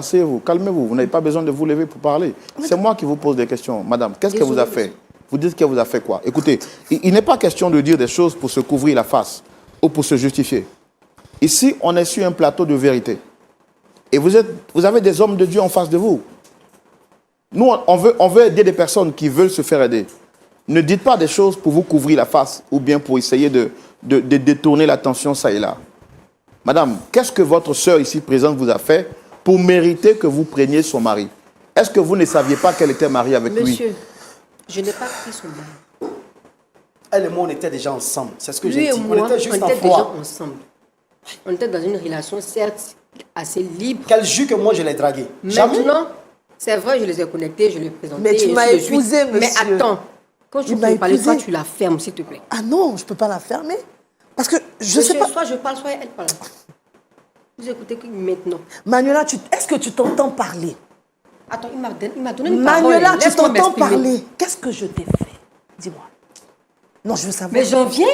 Speaker 1: calmez-vous. Vous n'avez pas besoin de vous lever pour parler. C'est moi qui vous pose des questions. Madame, qu'est-ce qu'elle vous a fait? Vous dites qu'elle vous a fait quoi? Écoutez, il n'est pas question de dire des choses pour se couvrir la face ou pour se justifier. Ici, on est sur un plateau de vérité. Et vous avez des hommes de Dieu en face de vous. Nous, on veut aider des personnes qui veulent se faire aider. Ne dites pas des choses pour vous couvrir la face ou bien pour essayer de détourner l'attention ça et là. Madame, qu'est-ce que votre sœur ici présente vous a fait pour mériter que vous preniez son mari? Est-ce que vous ne saviez pas qu'elle était mariée avec lui?
Speaker 4: Monsieur, je n'ai pas pris son mari.
Speaker 5: Elle et moi, on était déjà ensemble. C'est ce que
Speaker 4: Lui
Speaker 5: j'ai
Speaker 4: et
Speaker 5: dit.
Speaker 4: moi,
Speaker 5: On était juste en
Speaker 4: déjà
Speaker 5: foi.
Speaker 4: ensemble. On était dans une relation, certes, assez libre.
Speaker 5: Qu'elle jure que moi, je l'ai dragué. Jamais.
Speaker 4: Maintenant, c'est vrai, je les ai connectés, je les ai présentés.
Speaker 2: Mais tu
Speaker 4: et
Speaker 2: m'as
Speaker 4: ainsi de suite.
Speaker 2: épousé,
Speaker 4: Mais
Speaker 2: monsieur.
Speaker 4: attends, quand tu
Speaker 2: Il m'a
Speaker 4: peux parler, toi,
Speaker 2: épousé.
Speaker 4: tu la fermes, s'il te plaît.
Speaker 2: Ah non, je peux pas la fermer. Parce que je sais
Speaker 4: Monsieur,
Speaker 2: pas.
Speaker 4: soit je parle, soit elle parle. Vous écoutez que maintenant.
Speaker 2: Manuela, est-ce que tu t'entends parler?
Speaker 4: Attends, il m'a donné une parole.
Speaker 2: Manuela, tu
Speaker 4: Laisse-moi
Speaker 2: t'entends
Speaker 4: m'exprimer.
Speaker 2: parler. Qu'est-ce que je t'ai fait? Dis-moi. Non, je veux savoir.
Speaker 4: Mais j'en viens.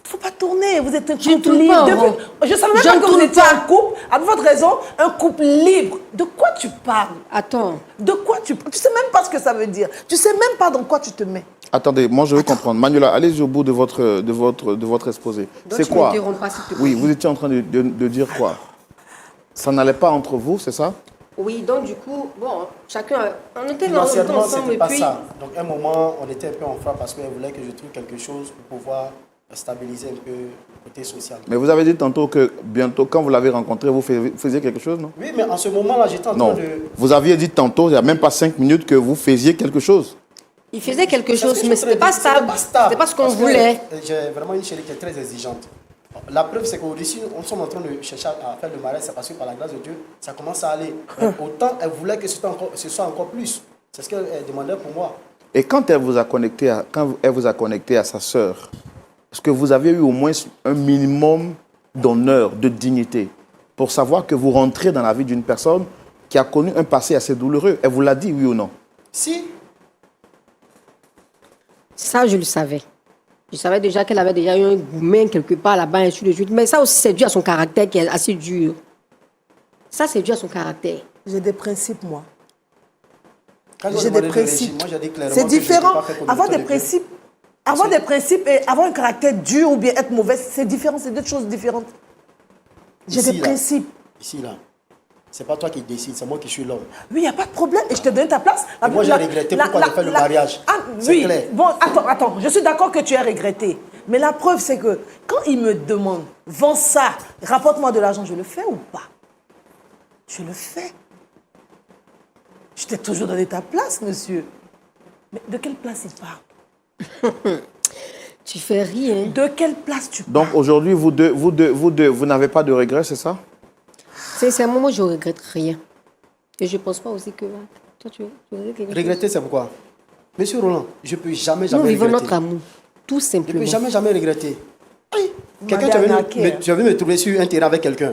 Speaker 2: Faut pas tourner, vous êtes un
Speaker 4: Je ne
Speaker 2: couple
Speaker 4: tourne
Speaker 2: libre.
Speaker 4: pas en rond.
Speaker 2: Je savais même
Speaker 4: Je
Speaker 2: pas
Speaker 4: ne
Speaker 2: que vous
Speaker 4: tourne
Speaker 2: étiez
Speaker 4: pas.
Speaker 2: un couple, à votre raison, un couple libre. De quoi tu parles?
Speaker 4: Attends.
Speaker 2: De quoi tu parles? Tu sais même pas ce que ça veut dire. Tu sais même pas dans quoi tu te mets.
Speaker 1: Attendez, moi je veux comprendre. Manuela, allez au bout de votre exposé.
Speaker 4: Donc,
Speaker 1: C'est
Speaker 4: tu
Speaker 1: quoi?
Speaker 4: m'interromps pas, s'il te plaît.
Speaker 1: Oui, vous étiez en train de dire quoi? Ça n'allait pas entre vous, c'est ça?
Speaker 4: Oui, donc du coup, bon, chacun, on était
Speaker 5: Financièrement,
Speaker 4: ensemble
Speaker 5: c'était
Speaker 4: et
Speaker 5: pas
Speaker 4: puis...
Speaker 5: ça. Donc, à un moment, on était un peu en frappe parce qu'elle voulait que je trouve quelque chose pour pouvoir stabiliser un peu le côté social.
Speaker 1: Mais vous avez dit tantôt que bientôt, quand vous l'avez rencontré, vous faisiez quelque chose, non?
Speaker 5: Oui, mais en ce moment-là, j'étais en
Speaker 1: Non.
Speaker 5: train de...
Speaker 1: Vous aviez dit tantôt, il n'y a même pas 5 minutes, que vous faisiez quelque chose.
Speaker 4: Il faisait quelque chose,
Speaker 5: Parce que
Speaker 4: mais
Speaker 5: je
Speaker 4: c'était pas
Speaker 5: c'était
Speaker 4: stable.
Speaker 5: pas stable.
Speaker 4: C'était pas ce qu'on
Speaker 5: Parce que
Speaker 4: voulait.
Speaker 5: J'ai vraiment une chérie qui est très exigeante. La preuve, c'est qu'au-dessus, on sommes en train de chercher à faire le mariage, c'est parce que par la grâce de Dieu, ça commence à aller. Autant elle voulait que ce soit encore plus. C'est ce qu'elle demandait pour moi.
Speaker 1: Et quand elle vous a connecté à sa sœur, est-ce que vous avez eu au moins un minimum d'honneur, de dignité, pour savoir que vous rentrez dans la vie d'une personne qui a connu un passé assez douloureux? Elle vous l'a dit, oui ou non?
Speaker 5: Si,
Speaker 4: Ça, je le savais. Je savais déjà qu'elle avait déjà eu un gourmet quelque part là-bas, ainsi de suite. Mais ça aussi, c'est dû à son caractère qui est assez dur. Ça, c'est dû à son caractère.
Speaker 2: J'ai des principes, moi.
Speaker 5: quand
Speaker 2: J'ai des principes.
Speaker 5: moi j'ai dit clairement
Speaker 2: C'est
Speaker 5: que je
Speaker 2: différent.
Speaker 5: n'étais pas fait
Speaker 2: Avoir
Speaker 5: conducteur
Speaker 2: des
Speaker 5: de bus.
Speaker 2: principes, avoir des principes et avoir un caractère dur ou bien être mauvais, c'est différent, c'est deux choses différentes. J'ai
Speaker 5: Ici,
Speaker 2: des
Speaker 5: là.
Speaker 2: principes.
Speaker 5: Ici, là, c'est pas toi qui décides, c'est moi qui suis l'homme.
Speaker 2: Oui, il n'y a pas de problème. Et je te donne ta place.
Speaker 5: Et moi, j'ai regretté pourquoi j'ai fait le mariage.
Speaker 2: Ah,
Speaker 5: C'est
Speaker 2: oui.
Speaker 5: clair.
Speaker 2: Bon, attends. Je suis d'accord que tu as regretté. Mais la preuve, c'est que quand il me demande, vends ça, rapporte-moi de l'argent, je le fais ou pas? Je le fais. Je t'ai toujours donné ta place, monsieur. Mais de quelle place il parle?
Speaker 4: Tu fais rien.
Speaker 2: De quelle place tu parles?
Speaker 1: Donc aujourd'hui, vous deux, vous n'avez pas de regrets, c'est ça?
Speaker 4: Sincèrement, moi, je ne regrette rien. Et je ne pense pas aussi que... Toi, tu regrettes quelque chose?
Speaker 5: Regretter, c'est pourquoi? Monsieur Roland, je ne peux jamais
Speaker 4: Nous vivons
Speaker 5: regretter.
Speaker 4: notre amour, tout
Speaker 5: Je ne
Speaker 4: simplement.
Speaker 5: peux jamais regretter. Oui. Quelqu'un,
Speaker 2: m'avez
Speaker 5: tu vas
Speaker 2: arnaqué,
Speaker 5: venir, tu vas venir me trouver sur un terrain avec quelqu'un.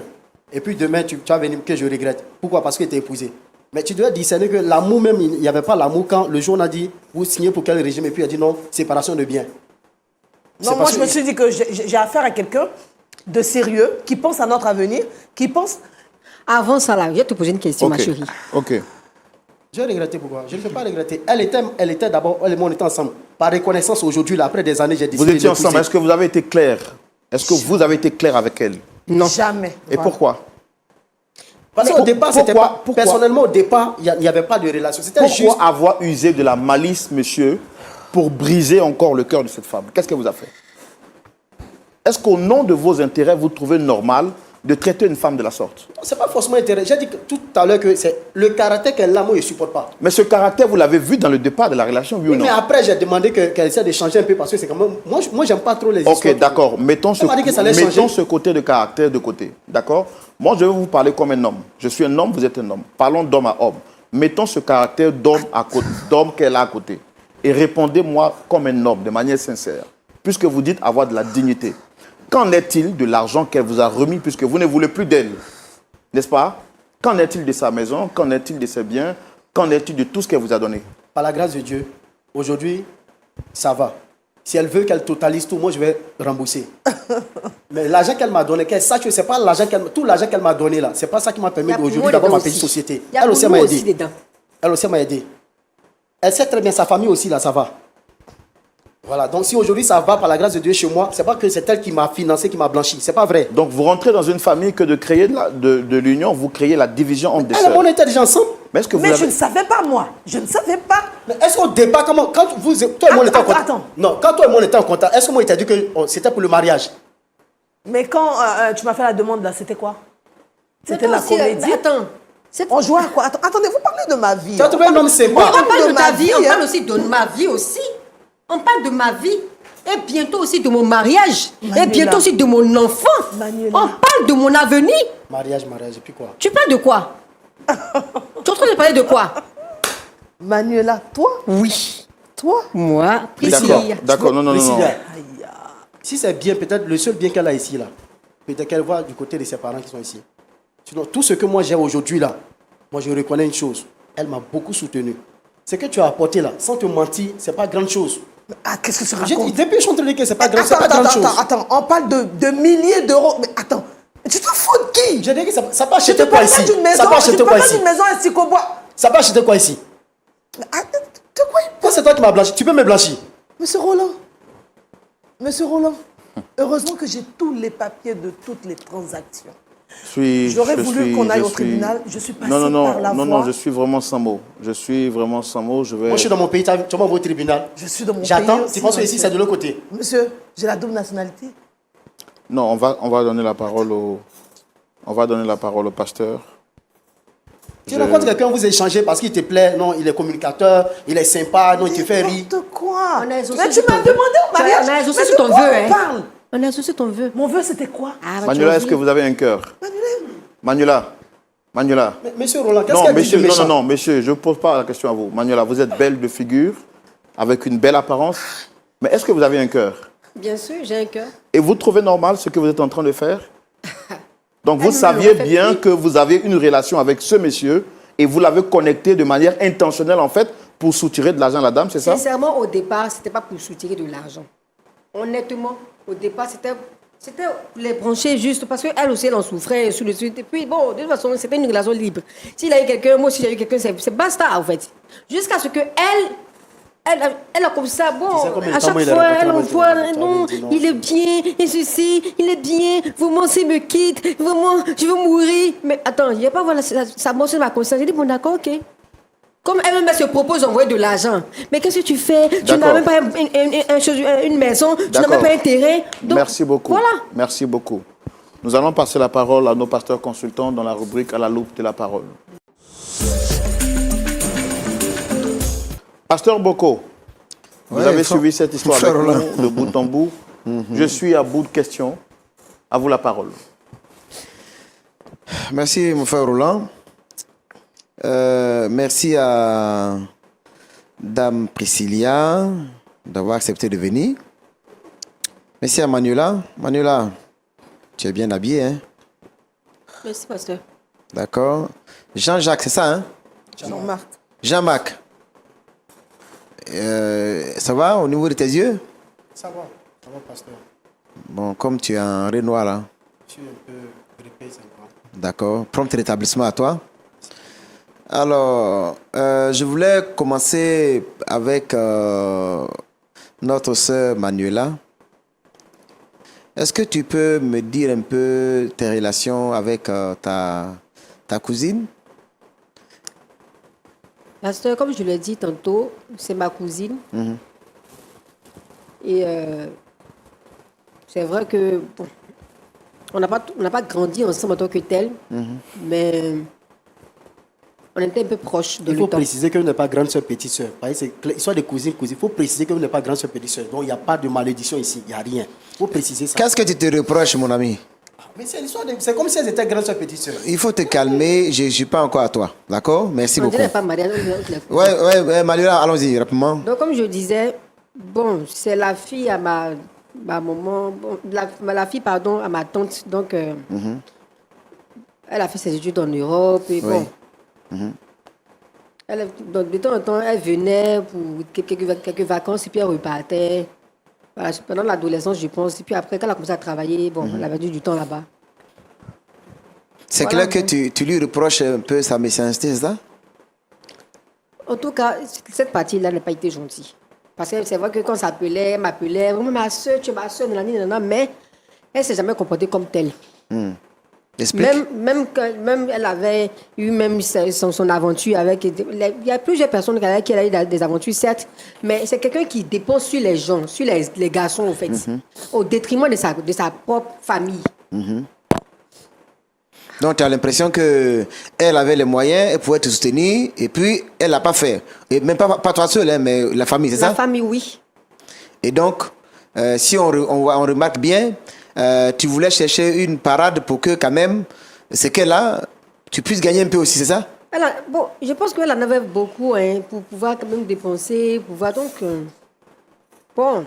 Speaker 5: Et puis demain, tu vas venir que je regrette. Pourquoi? Parce que tu es épousé. Mais tu dois discerner que l'amour même, il n'y avait pas l'amour quand le jour on a dit, vous signez pour quel régime? Et puis il a dit non, séparation de biens.
Speaker 2: Non, moi, je me suis dit que j'ai affaire à quelqu'un de sérieux, qui pense à notre avenir, qui pense...
Speaker 4: Avant ça, là, je vais te poser une question, ma chérie.
Speaker 1: Ok.
Speaker 5: Je vais regretter pourquoi? Je ne peux pas regretter. Elle était d'abord, elle et moi, on était ensemble. Par reconnaissance, aujourd'hui, là, après des années, j'ai décidé
Speaker 1: Vous étiez
Speaker 5: de l'épouser.
Speaker 1: ensemble. Est-ce que vous avez été clair? Est-ce que vous avez été clair avec elle?
Speaker 4: Non.
Speaker 2: Jamais.
Speaker 1: Et pourquoi?
Speaker 5: Parce qu'au départ, c'était pas...
Speaker 1: pourquoi
Speaker 5: Personnellement, au départ, il n'y avait pas de relation. C'était
Speaker 1: Pourquoi
Speaker 5: juste...
Speaker 1: avoir usé de la malice, monsieur, pour briser encore le cœur de cette femme? Qu'est-ce que vous avez fait? Est-ce qu'au nom de vos intérêts, vous trouvez normal de traiter une femme de la sorte?
Speaker 5: C'est pas forcément intérêt. J'ai dit que, tout à l'heure que c'est le caractère qu'elle a, moi, je ne supporte pas.
Speaker 1: Mais ce caractère, vous l'avez vu dans le départ de la relation, oui ou non?
Speaker 5: Mais après, j'ai demandé qu'elle essaie de changer un peu parce que c'est quand même... Moi j'aime pas trop les histoires.
Speaker 1: Ok, d'accord. Mettons
Speaker 5: Elle m'a dit que ça allait changer.
Speaker 1: ce côté de caractère de côté. D'accord? Moi, je vais vous parler comme un homme. Je suis un homme, vous êtes un homme. Parlons d'homme à homme. Mettons ce caractère d'homme qu'elle a à côté. Et répondez-moi comme un homme, de manière sincère. Puisque vous dites avoir de la dignité. Qu'en est-il de l'argent qu'elle vous a remis puisque vous ne voulez plus d'elle? N'est-ce pas? Qu'en est-il de sa maison? Qu'en est-il de ses biens? Qu'en est-il de tout ce qu'elle vous a donné?
Speaker 5: Par la grâce de Dieu, aujourd'hui, ça va. Si elle veut qu'elle totalise tout, moi, je vais rembourser. Mais l'argent qu'elle m'a donné, qu'elle sache que c'est pas l'argent tout l'argent qu'elle m'a donné là, c'est pas ça qui m'a permis aujourd'hui d'avoir ma petite société.
Speaker 4: Il y a
Speaker 5: Elle aussi
Speaker 4: pour
Speaker 5: m'a
Speaker 4: nous
Speaker 5: aidé.
Speaker 4: aussi dedans.
Speaker 5: Elle aussi m'a aidé. Elle sait très bien, sa famille aussi là, ça va. Voilà, donc si aujourd'hui ça va par la grâce de Dieu chez moi, c'est pas que c'est elle qui m'a financé, qui m'a blanchi. C'est pas vrai.
Speaker 1: Donc vous rentrez dans une famille que de créer de l'union, vous créez la division entre des
Speaker 5: Elle et
Speaker 1: sœurs.
Speaker 5: moi, on était déjà ensemble.
Speaker 1: Mais est-ce que vous
Speaker 2: Mais je
Speaker 1: avez...
Speaker 2: ne savais pas, moi. Je ne savais pas.
Speaker 5: Mais est-ce qu'au départ, quand toi et moi on était en contact.
Speaker 2: Attends.
Speaker 5: Non, quand toi et moi on était en contact, est-ce que moi il t'a dit que c'était pour le mariage?
Speaker 2: Mais quand tu m'as fait la demande, là, c'était quoi? C'était
Speaker 4: Attends,
Speaker 2: la
Speaker 4: aussi,
Speaker 2: comédie.
Speaker 4: Attends.
Speaker 2: On jouait à quoi? Attendez, vous parlez de ma vie.
Speaker 5: Tu as trouvé un homme
Speaker 4: Oui,
Speaker 5: sympa.
Speaker 4: on parle de
Speaker 2: de
Speaker 4: ta
Speaker 2: ma
Speaker 4: vie,
Speaker 2: vie,
Speaker 4: on
Speaker 2: hein.
Speaker 4: parle aussi de ma vie aussi. On parle de ma vie. Et bientôt aussi de mon mariage.
Speaker 2: Manuela.
Speaker 4: Et bientôt aussi de mon enfant.
Speaker 2: Manuela.
Speaker 4: On parle de mon avenir.
Speaker 5: Mariage, et puis quoi?
Speaker 4: Tu parles de quoi? Tu es en train de parler de quoi?
Speaker 2: Manuela, toi?
Speaker 4: Oui.
Speaker 2: Toi?
Speaker 4: Moi,
Speaker 1: D'accord,
Speaker 4: Priscilla.
Speaker 1: d'accord, non.
Speaker 5: Priscilla, si c'est bien, peut-être le seul bien qu'elle a ici, là, peut-être qu'elle voit du côté de ses parents qui sont ici. Sinon, tout ce que moi j'ai aujourd'hui, là, moi je reconnais une chose. Elle m'a beaucoup soutenu. Ce que tu as apporté là, sans te mentir, c'est pas grande chose.
Speaker 2: Ah, qu'est-ce que tu
Speaker 5: J'ai dit,
Speaker 2: racontes?
Speaker 5: depuis je suis en train de dire que c'est pas grande chose.
Speaker 2: Attends, on parle de milliers d'euros. Mais attends, tu te fous de qui?
Speaker 5: J'ai dit que ça peut
Speaker 2: Je te
Speaker 5: acheter quoi
Speaker 2: parle
Speaker 5: ici?
Speaker 2: pas d'une maison,
Speaker 5: Ça peut
Speaker 2: je
Speaker 5: acheter
Speaker 2: te
Speaker 5: quoi
Speaker 2: parle pas
Speaker 5: ici?
Speaker 2: d'une maison à Sikobois.
Speaker 5: Ça peut acheter quoi ici?
Speaker 2: De quoi il
Speaker 5: Quand c'est toi qui m'as blanchi, tu peux me blanchir.
Speaker 2: Monsieur Roland, heureusement que j'ai tous les papiers de toutes les transactions.
Speaker 1: J'aurais
Speaker 2: voulu qu'on aille au tribunal. Je suis passée
Speaker 1: non,
Speaker 2: par la voie.
Speaker 1: Non, je suis vraiment sans mots. Je suis vraiment sans mots. Je vais...
Speaker 5: Moi je suis dans mon pays, tu vas m'envoyer au tribunal.
Speaker 2: Je suis dans mon pays.
Speaker 5: J'attends,
Speaker 2: aussi,
Speaker 5: tu penses que ici
Speaker 2: monsieur.
Speaker 5: c'est de l'autre côté.
Speaker 2: Monsieur, j'ai la double nationalité.
Speaker 1: Non, on va donner la parole au pasteur.
Speaker 5: Tu rencontres quelqu'un, vous échangez parce qu'il te plaît, non, il est communicateur, il est sympa, non, il te fait rire.
Speaker 2: N'importe quoi.
Speaker 4: On a exaucé
Speaker 2: Mais tu
Speaker 4: sur ton
Speaker 2: m'as
Speaker 4: vœu.
Speaker 2: demandé au mariage.
Speaker 4: On a exaucé
Speaker 2: Mais
Speaker 4: sur
Speaker 2: de
Speaker 4: ton
Speaker 2: quoi
Speaker 4: vœu,
Speaker 2: on
Speaker 4: hein.
Speaker 2: parle?
Speaker 4: On a associé ton vœu.
Speaker 2: Mon vœu, c'était quoi?
Speaker 4: Ah, bah,
Speaker 1: Manuela,
Speaker 4: tu
Speaker 1: est-ce
Speaker 4: as
Speaker 1: que
Speaker 4: vu.
Speaker 1: vous avez un cœur? Manuela.
Speaker 5: Mais, monsieur Roland, qu'est-ce
Speaker 1: Non,
Speaker 5: qu'elle dit
Speaker 1: monsieur,
Speaker 5: de méchant?
Speaker 1: non, monsieur, je ne pose pas la question à vous. Manuela, vous êtes belle de figure, avec une belle apparence, mais est-ce que vous avez un cœur?
Speaker 4: Bien sûr, j'ai un cœur.
Speaker 1: Et vous trouvez normal ce que vous êtes en train de faire? Donc vous
Speaker 4: Elle me
Speaker 1: saviez
Speaker 4: le fait
Speaker 1: bien
Speaker 4: plus.
Speaker 1: que vous avez une relation avec ce monsieur et vous l'avez connecté de manière intentionnelle en fait pour soutirer de l'argent à la dame, c'est ça?
Speaker 4: Sincèrement, au départ, c'était pas pour soutirer de l'argent. Honnêtement, au départ, c'était pour les brancher juste parce qu'elle aussi, elle en souffrait sur le suite. Et puis, bon, de toute façon, c'était une relation libre. S'il a eu quelqu'un, moi aussi, j'ai eu quelqu'un, c'est basta, en fait. Jusqu'à ce que elle a comme ça, bon,
Speaker 5: Tu sais combien de
Speaker 4: à
Speaker 5: temps
Speaker 4: chaque
Speaker 5: moi, il a
Speaker 4: fois,
Speaker 5: rencontré
Speaker 4: elle
Speaker 5: moi,
Speaker 4: envoie,
Speaker 5: tu avais
Speaker 4: non,
Speaker 5: dit non,
Speaker 4: il est bien, et ceci, il est bien, vraiment, s'il me quitte, vraiment, je veux mourir. Mais attends, il n'y a pas, voilà, ça mort sur ma conscience. J'ai dit, bon, d'accord, ok. Comme elle-même se propose d'envoyer de l'argent. Mais qu'est-ce que tu fais? Tu n'as
Speaker 1: D'accord.
Speaker 4: même pas une maison, tu n'as même pas un terrain. Donc,
Speaker 1: Merci beaucoup.
Speaker 4: Voilà.
Speaker 1: Merci beaucoup. Nous allons passer la parole à nos pasteurs consultants dans la rubrique à la loupe de la parole. Pasteur Boko, vous
Speaker 3: Ouais,
Speaker 1: avez
Speaker 3: frère-
Speaker 1: suivi cette histoire
Speaker 3: frère
Speaker 1: avec
Speaker 3: Roland.
Speaker 1: nous de bout en bout. Je suis à bout de questions. À vous la parole.
Speaker 3: Merci, mon frère Roland. Merci à Dame Priscilla d'avoir accepté de venir. Merci à Manuela. Manuela, tu es bien habillée, hein?
Speaker 4: Merci, pasteur.
Speaker 3: D'accord. Jean-Jacques, c'est ça, hein?
Speaker 2: Jean-Marc.
Speaker 3: Jean-Marc. Ça va au niveau de tes yeux?
Speaker 5: Ça va, pasteur.
Speaker 3: Bon, comme tu es en Renoir, là.
Speaker 5: Je suis un peu grippé, c'est quoi.
Speaker 3: D'accord. Prompt rétablissement à toi. Alors, je voulais commencer avec notre sœur Manuela. Est-ce que tu peux me dire un peu tes relations avec ta cousine?
Speaker 4: Pasteur, comme je l'ai dit tantôt, c'est ma cousine. Et c'est vrai que bon, on n'a pas grandi ensemble en tant que tel, mais on était un peu proches de
Speaker 5: Il faut
Speaker 4: le temps.
Speaker 5: préciser que vous n'êtes pas grande soeur, petite soeur. C'est l'histoire de cousine. Il faut préciser que vous n'êtes pas grande soeur, petite soeur. Donc il n'y a pas de malédiction ici. Il n'y a rien. Il faut préciser ça.
Speaker 3: Qu'est-ce que tu te reproches, mon ami?
Speaker 5: Mais c'est l'histoire c'est comme si elles étaient grande soeur, petite soeur.
Speaker 3: Il faut te calmer. Je ne suis pas encore à toi. D'accord? Merci
Speaker 4: On
Speaker 3: beaucoup.
Speaker 4: dirait pas mariage, on dirait que les-
Speaker 3: Ouais, Manuela, allons-y rapidement.
Speaker 4: Donc, comme je disais, bon, c'est la fille à ma maman, bon, la fille, pardon, à ma tante. Donc, elle a fait ses études en Europe. Et bon, donc, de temps en temps, elle venait pour quelques vacances et puis elle repartait. Voilà, pendant l'adolescence, je pense. Et puis après, quand elle a commencé à travailler, bon, elle avait du temps là-bas.
Speaker 3: C'est
Speaker 4: Voilà,
Speaker 3: clair que tu lui reproches un peu sa méchanceté, c'est ça?
Speaker 4: En tout cas, cette partie-là n'a pas été gentille. Parce que c'est vrai que quand ça s'appelait, elle m'appelait, vraiment ma soeur, tu es ma soeur, mais elle ne s'est jamais comportée comme telle.
Speaker 3: Explique.
Speaker 4: Même elle avait eu même son aventure avec... Il y a plusieurs personnes qui ont eu des aventures, certes, mais c'est quelqu'un qui dépense sur les gens, sur les garçons, au fait, au détriment de sa propre famille.
Speaker 3: Donc, tu as l'impression qu'elle avait les moyens, elle pouvait te soutenir, et puis elle l'a pas fait. Et même pas toi seul, hein, mais la famille, c'est ça?
Speaker 4: La famille, oui.
Speaker 3: Et donc, si on remarque bien, tu voulais chercher une parade pour que quand même, ce qu'elle a, tu puisses gagner un peu aussi, c'est ça?
Speaker 4: Bon, je pense qu'elle en avait beaucoup hein, pour pouvoir quand même dépenser, donc... bon.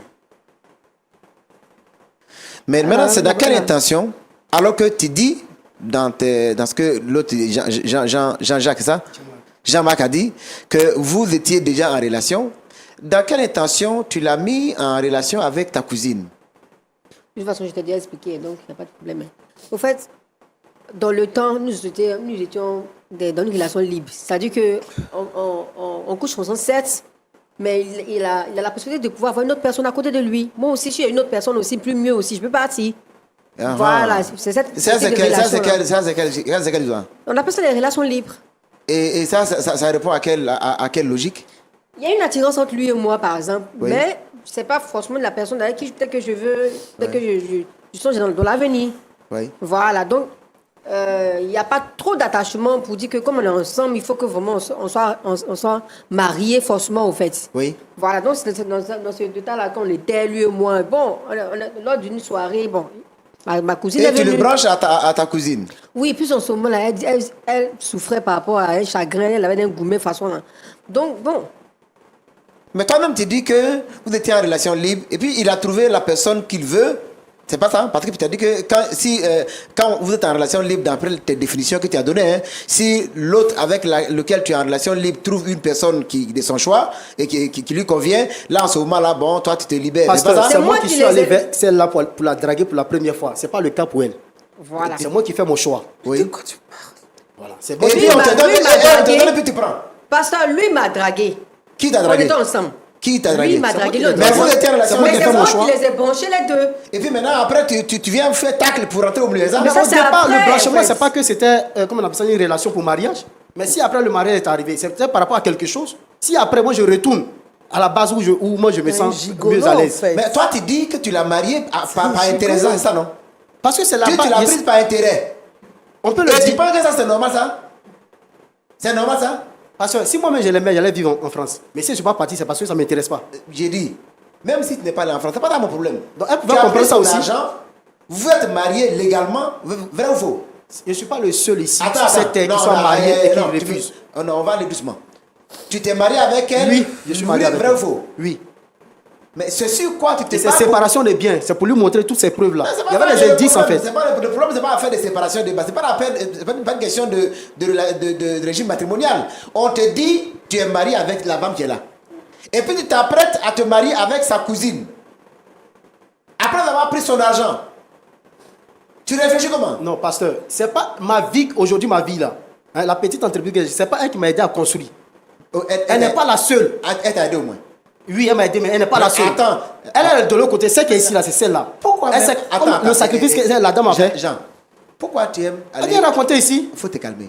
Speaker 3: Mais maintenant, c'est dans quelle
Speaker 4: voilà.
Speaker 3: intention, alors que tu dis, dans ce que l'autre, Jean-Jacques, c'est ça? Jean-Marc a dit, que vous étiez déjà en relation. Dans quelle intention tu l'as mis en relation avec ta cousine?
Speaker 4: De toute façon, je t'ai déjà expliqué, donc il n'y a pas de problème. Au fait, dans le temps, nous étions dans une relation libre. C'est-à-dire qu'on couche ensemble, certes, mais il a la possibilité de pouvoir avoir une autre personne à côté de lui. Moi aussi, si j'ai une autre personne aussi, plus mieux aussi, je peux partir.
Speaker 3: Ah,
Speaker 4: Voilà, c'est cette
Speaker 3: Ça, c'est
Speaker 4: relation-là.
Speaker 3: quelle histoire?
Speaker 4: On appelle ça les relations libres.
Speaker 3: Et ça répond à quelle logique?
Speaker 4: Il y a une attirance entre lui et moi, par exemple,
Speaker 3: Oui.
Speaker 4: mais ce n'est pas forcément la personne avec qui peut-être que je veux, peut-être que je songe dans l'avenir.
Speaker 3: Oui.
Speaker 4: Voilà, donc il n'y a pas trop d'attachement pour dire que comme on est ensemble, il faut que vraiment on soit mariés forcément au fait.
Speaker 3: Oui.
Speaker 4: Voilà, donc c'est dans ce détail-là qu'on était, lui et moi. Bon, lors d'une soirée, bon, ma cousine
Speaker 3: Et
Speaker 4: est
Speaker 3: tu
Speaker 4: venue.
Speaker 3: le branches à ta cousine?
Speaker 4: Oui, puis en ce moment-là, elle souffrait par rapport à un chagrin, elle avait un gourmet façon. Là. Donc, bon.
Speaker 3: Mais toi-même, tu dis que vous étiez en relation libre et puis il a trouvé la personne qu'il veut. C'est pas ça? Parce que tu as dit que quand vous êtes en relation libre, d'après tes définitions que tu as données, hein, si l'autre avec lequel tu es en relation libre trouve une personne de son choix et qui lui convient, là, en ce moment-là, bon, toi, tu te libères.
Speaker 5: Parce
Speaker 3: C'est pas
Speaker 5: que
Speaker 3: ça?
Speaker 5: c'est moi
Speaker 4: moi
Speaker 5: qui
Speaker 4: qui
Speaker 5: suis allé
Speaker 4: les ai-
Speaker 5: vers celle-là pour la draguer pour la première fois. Ce n'est pas le cas pour elle.
Speaker 4: Voilà.
Speaker 5: C'est moi qui fais mon choix.
Speaker 3: Oui.
Speaker 5: Voilà. C'est bon.
Speaker 3: Et puis,
Speaker 4: Lui
Speaker 3: on te
Speaker 4: m'a
Speaker 3: donne
Speaker 4: dragué.
Speaker 3: et puis tu prends.
Speaker 4: Pasteur, lui m'a dragué.
Speaker 3: Qui t'a
Speaker 4: On
Speaker 3: dragué?
Speaker 4: était ensemble.
Speaker 3: Qui t'a
Speaker 4: Lui
Speaker 3: dragué?
Speaker 4: m'a
Speaker 5: C'est moi
Speaker 4: dragué.
Speaker 5: qui
Speaker 4: l'autre.
Speaker 5: l'ai
Speaker 3: Mais vous étiez en relation
Speaker 5: C'est moi
Speaker 4: Mais
Speaker 5: qui
Speaker 3: libre.
Speaker 5: ai
Speaker 4: c'est
Speaker 5: fait mon
Speaker 4: moi
Speaker 5: choix.
Speaker 4: qui les ai branchés les deux.
Speaker 3: Et puis maintenant, après, tu viens faire tacle pour rentrer au milieu.
Speaker 4: Mais
Speaker 5: Mais
Speaker 4: ça,
Speaker 5: au
Speaker 4: c'est
Speaker 5: départ,
Speaker 4: après,
Speaker 5: le blanchiment,
Speaker 4: en fait.
Speaker 5: c'est pas que c'était, comment on appelle ça, une relation pour mariage. Mais si après le mariage est arrivé, c'est peut-être par rapport à quelque chose. Si après, moi, je retourne à la base où moi, je me sens
Speaker 2: gigolo,
Speaker 5: mieux à l'aise.
Speaker 2: en fait.
Speaker 3: Mais toi, tu dis que tu l'as mariée par intérêt, c'est ça, non?
Speaker 5: Parce que c'est la
Speaker 3: Tu l'as
Speaker 5: base.
Speaker 3: prise par intérêt.
Speaker 5: On peut le
Speaker 3: Et tu
Speaker 5: dire.
Speaker 3: penses que ça, c'est normal, ça? C'est normal, ça?
Speaker 5: Parce que si moi-même je l'aimais, j'allais vivre en France. Mais si je ne suis pas parti, c'est parce que ça ne m'intéresse pas.
Speaker 3: J'ai dit, même si tu n'es pas allé en France, c'est pas dans mon problème.
Speaker 5: Donc, elle
Speaker 3: Tu
Speaker 5: pouvait
Speaker 3: as
Speaker 5: comprendre
Speaker 3: pris
Speaker 5: ça
Speaker 3: son
Speaker 5: aussi.
Speaker 3: argent, vous êtes mariés légalement, vrai ou faux?
Speaker 5: Je ne suis pas le seul ici
Speaker 3: Attends,
Speaker 5: sur cette terre qui soit marié et qui
Speaker 3: non,
Speaker 5: refuse.
Speaker 3: Oh non, on va aller doucement. Tu t'es marié avec elle?
Speaker 5: Oui, je suis marié avec
Speaker 3: vrai
Speaker 5: elle.
Speaker 3: ou faux?
Speaker 5: Oui.
Speaker 3: Mais c'est sur quoi tu t'es
Speaker 5: Et c'est séparation des biens. C'est pour lui montrer toutes ces preuves-là.
Speaker 3: Non, c'est
Speaker 5: Il y
Speaker 3: pas
Speaker 5: avait
Speaker 3: ça,
Speaker 5: des
Speaker 3: le
Speaker 5: indices en
Speaker 3: problème,
Speaker 5: fait.
Speaker 3: c'est pas le problème, c'est pas affaire de séparation des bases. C'est pas la peine, c'est pas une question de régime matrimonial. On te dit, tu es marié avec la femme qui est là. Et puis tu t'apprêtes à te marier avec sa cousine. Après avoir pris son argent. Tu réfléchis comment?
Speaker 5: Non, pasteur, c'est pas ma vie, aujourd'hui ma vie là. Hein, la petite entreprise que j'ai, c'est pas elle qui m'a aidé à construire.
Speaker 3: Oh,
Speaker 5: Elle n'est pas la seule.
Speaker 3: Elle t'a aidé au moins.
Speaker 5: Oui, elle m'a aidé, mais elle n'est pas
Speaker 3: Mais
Speaker 5: la seule.
Speaker 3: attends.
Speaker 5: Elle est de l'autre côté. Celle qui est ici là, c'est celle-là.
Speaker 3: Pourquoi
Speaker 5: Elle,
Speaker 3: même-
Speaker 5: c'est
Speaker 3: Attends,
Speaker 5: comme
Speaker 3: attends,
Speaker 5: le sacrifice que la dame a fait.
Speaker 3: Jean, pourquoi tu aimes
Speaker 5: Elle
Speaker 3: aller...
Speaker 5: vient raconter ici.
Speaker 3: Il faut te calmer.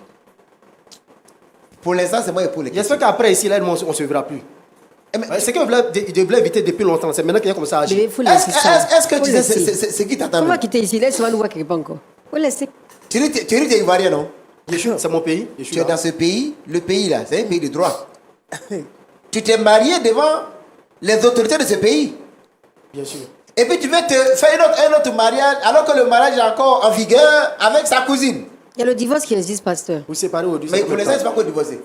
Speaker 3: Pour l'instant, c'est moi qui pose les questions.
Speaker 5: J'espère qu'après ici, là, on ne se verra plus. C'est qu'il devait éviter depuis longtemps. C'est maintenant qu'il a commencé à agir.
Speaker 4: Bébé, faut laisser ça.
Speaker 3: Est-ce que
Speaker 4: Faut
Speaker 3: tu sais
Speaker 4: laisser.
Speaker 3: c'est qui t'attend?
Speaker 4: On va quitter ici, laisse-moi nous voir quelque part encore. Faut laisser.
Speaker 3: Tu dis que tu es ivoirien, non?
Speaker 5: C'est mon pays. Je suis
Speaker 3: Tu es
Speaker 5: là.
Speaker 3: dans ce pays, le pays là, c'est un pays de droit. Tu t'es marié devant les autorités de ce pays.
Speaker 5: Bien sûr.
Speaker 3: Et puis tu veux te faire un autre mariage alors que le mariage est encore en vigueur avec sa cousine.
Speaker 4: Il y a le divorce qui existe, pasteur.
Speaker 5: Vous séparez aujourd'hui.
Speaker 3: Mais pour l'instant, c'est pas encore divorcé.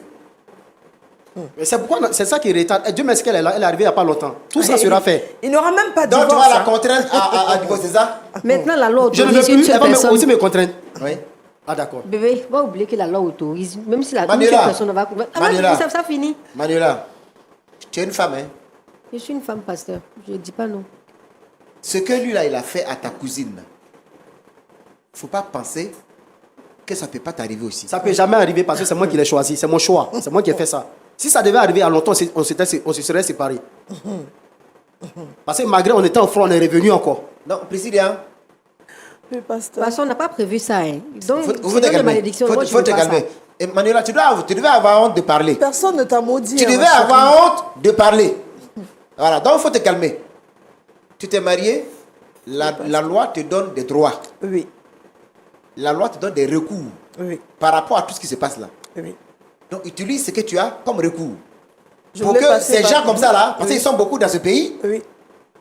Speaker 5: Mais c'est pourquoi c'est ça qui retarde. Et Dieu merci qu'elle est là. Elle est arrivée il n'y a pas longtemps. Tout ça sera fait.
Speaker 2: Il n'aura même pas de
Speaker 3: Donc tu
Speaker 2: divorce.
Speaker 3: vas la
Speaker 2: hein.
Speaker 3: contraindre à divorcer ça?
Speaker 4: Maintenant, la loi
Speaker 5: Je ne veux
Speaker 4: autorise une
Speaker 5: plus.
Speaker 4: seule
Speaker 5: Elle va
Speaker 4: personne.
Speaker 5: aussi me contraindre.
Speaker 3: Oui.
Speaker 5: Ah d'accord.
Speaker 4: Bébé, va oublier que la loi autorise. Même si la une
Speaker 3: Manuela.
Speaker 4: seule personne va.
Speaker 3: Manuela.
Speaker 4: Ça finit.
Speaker 3: Manuela, tu es une femme, hein?
Speaker 4: Je suis une femme, pasteur. Je ne dis pas non.
Speaker 3: Ce que lui là, il a fait à ta cousine, il ne faut pas penser que ça ne peut pas t'arriver aussi.
Speaker 5: Ça ne peut jamais arriver parce que c'est moi qui l'ai choisi. C'est mon choix. C'est moi qui ai fait ça. Si ça devait arriver à longtemps, on se serait séparés. Parce que malgré on était en front, on est revenu encore.
Speaker 3: Non, Priscilla,
Speaker 2: Mais
Speaker 4: De
Speaker 2: pasteur.
Speaker 4: toute façon, on n'a pas prévu ça. Hein. Donc,
Speaker 3: faut
Speaker 4: c'est
Speaker 3: te
Speaker 4: dans la
Speaker 3: calmer.
Speaker 4: malédiction. Moi, je
Speaker 3: Faut
Speaker 4: veux
Speaker 3: te
Speaker 4: pas
Speaker 3: calmer.
Speaker 4: ça.
Speaker 3: Et Manuela, tu devais avoir honte de parler.
Speaker 2: Personne ne t'a maudit.
Speaker 3: Tu
Speaker 2: hein,
Speaker 3: devais
Speaker 2: ma chérie.
Speaker 3: avoir honte de parler. Voilà, donc il faut te calmer. Tu t'es marié, la loi te donne des droits.
Speaker 2: Oui,
Speaker 3: La loi te donne des recours
Speaker 2: oui,
Speaker 3: par rapport à tout ce qui se passe là.
Speaker 2: oui.
Speaker 3: Donc utilise ce que tu as comme recours.
Speaker 2: Je
Speaker 3: Pour
Speaker 2: voulais
Speaker 3: que
Speaker 2: passer
Speaker 3: ces
Speaker 2: par-
Speaker 3: gens comme ça là, parce
Speaker 2: Oui.
Speaker 3: qu'ils sont beaucoup dans ce pays,
Speaker 2: Oui.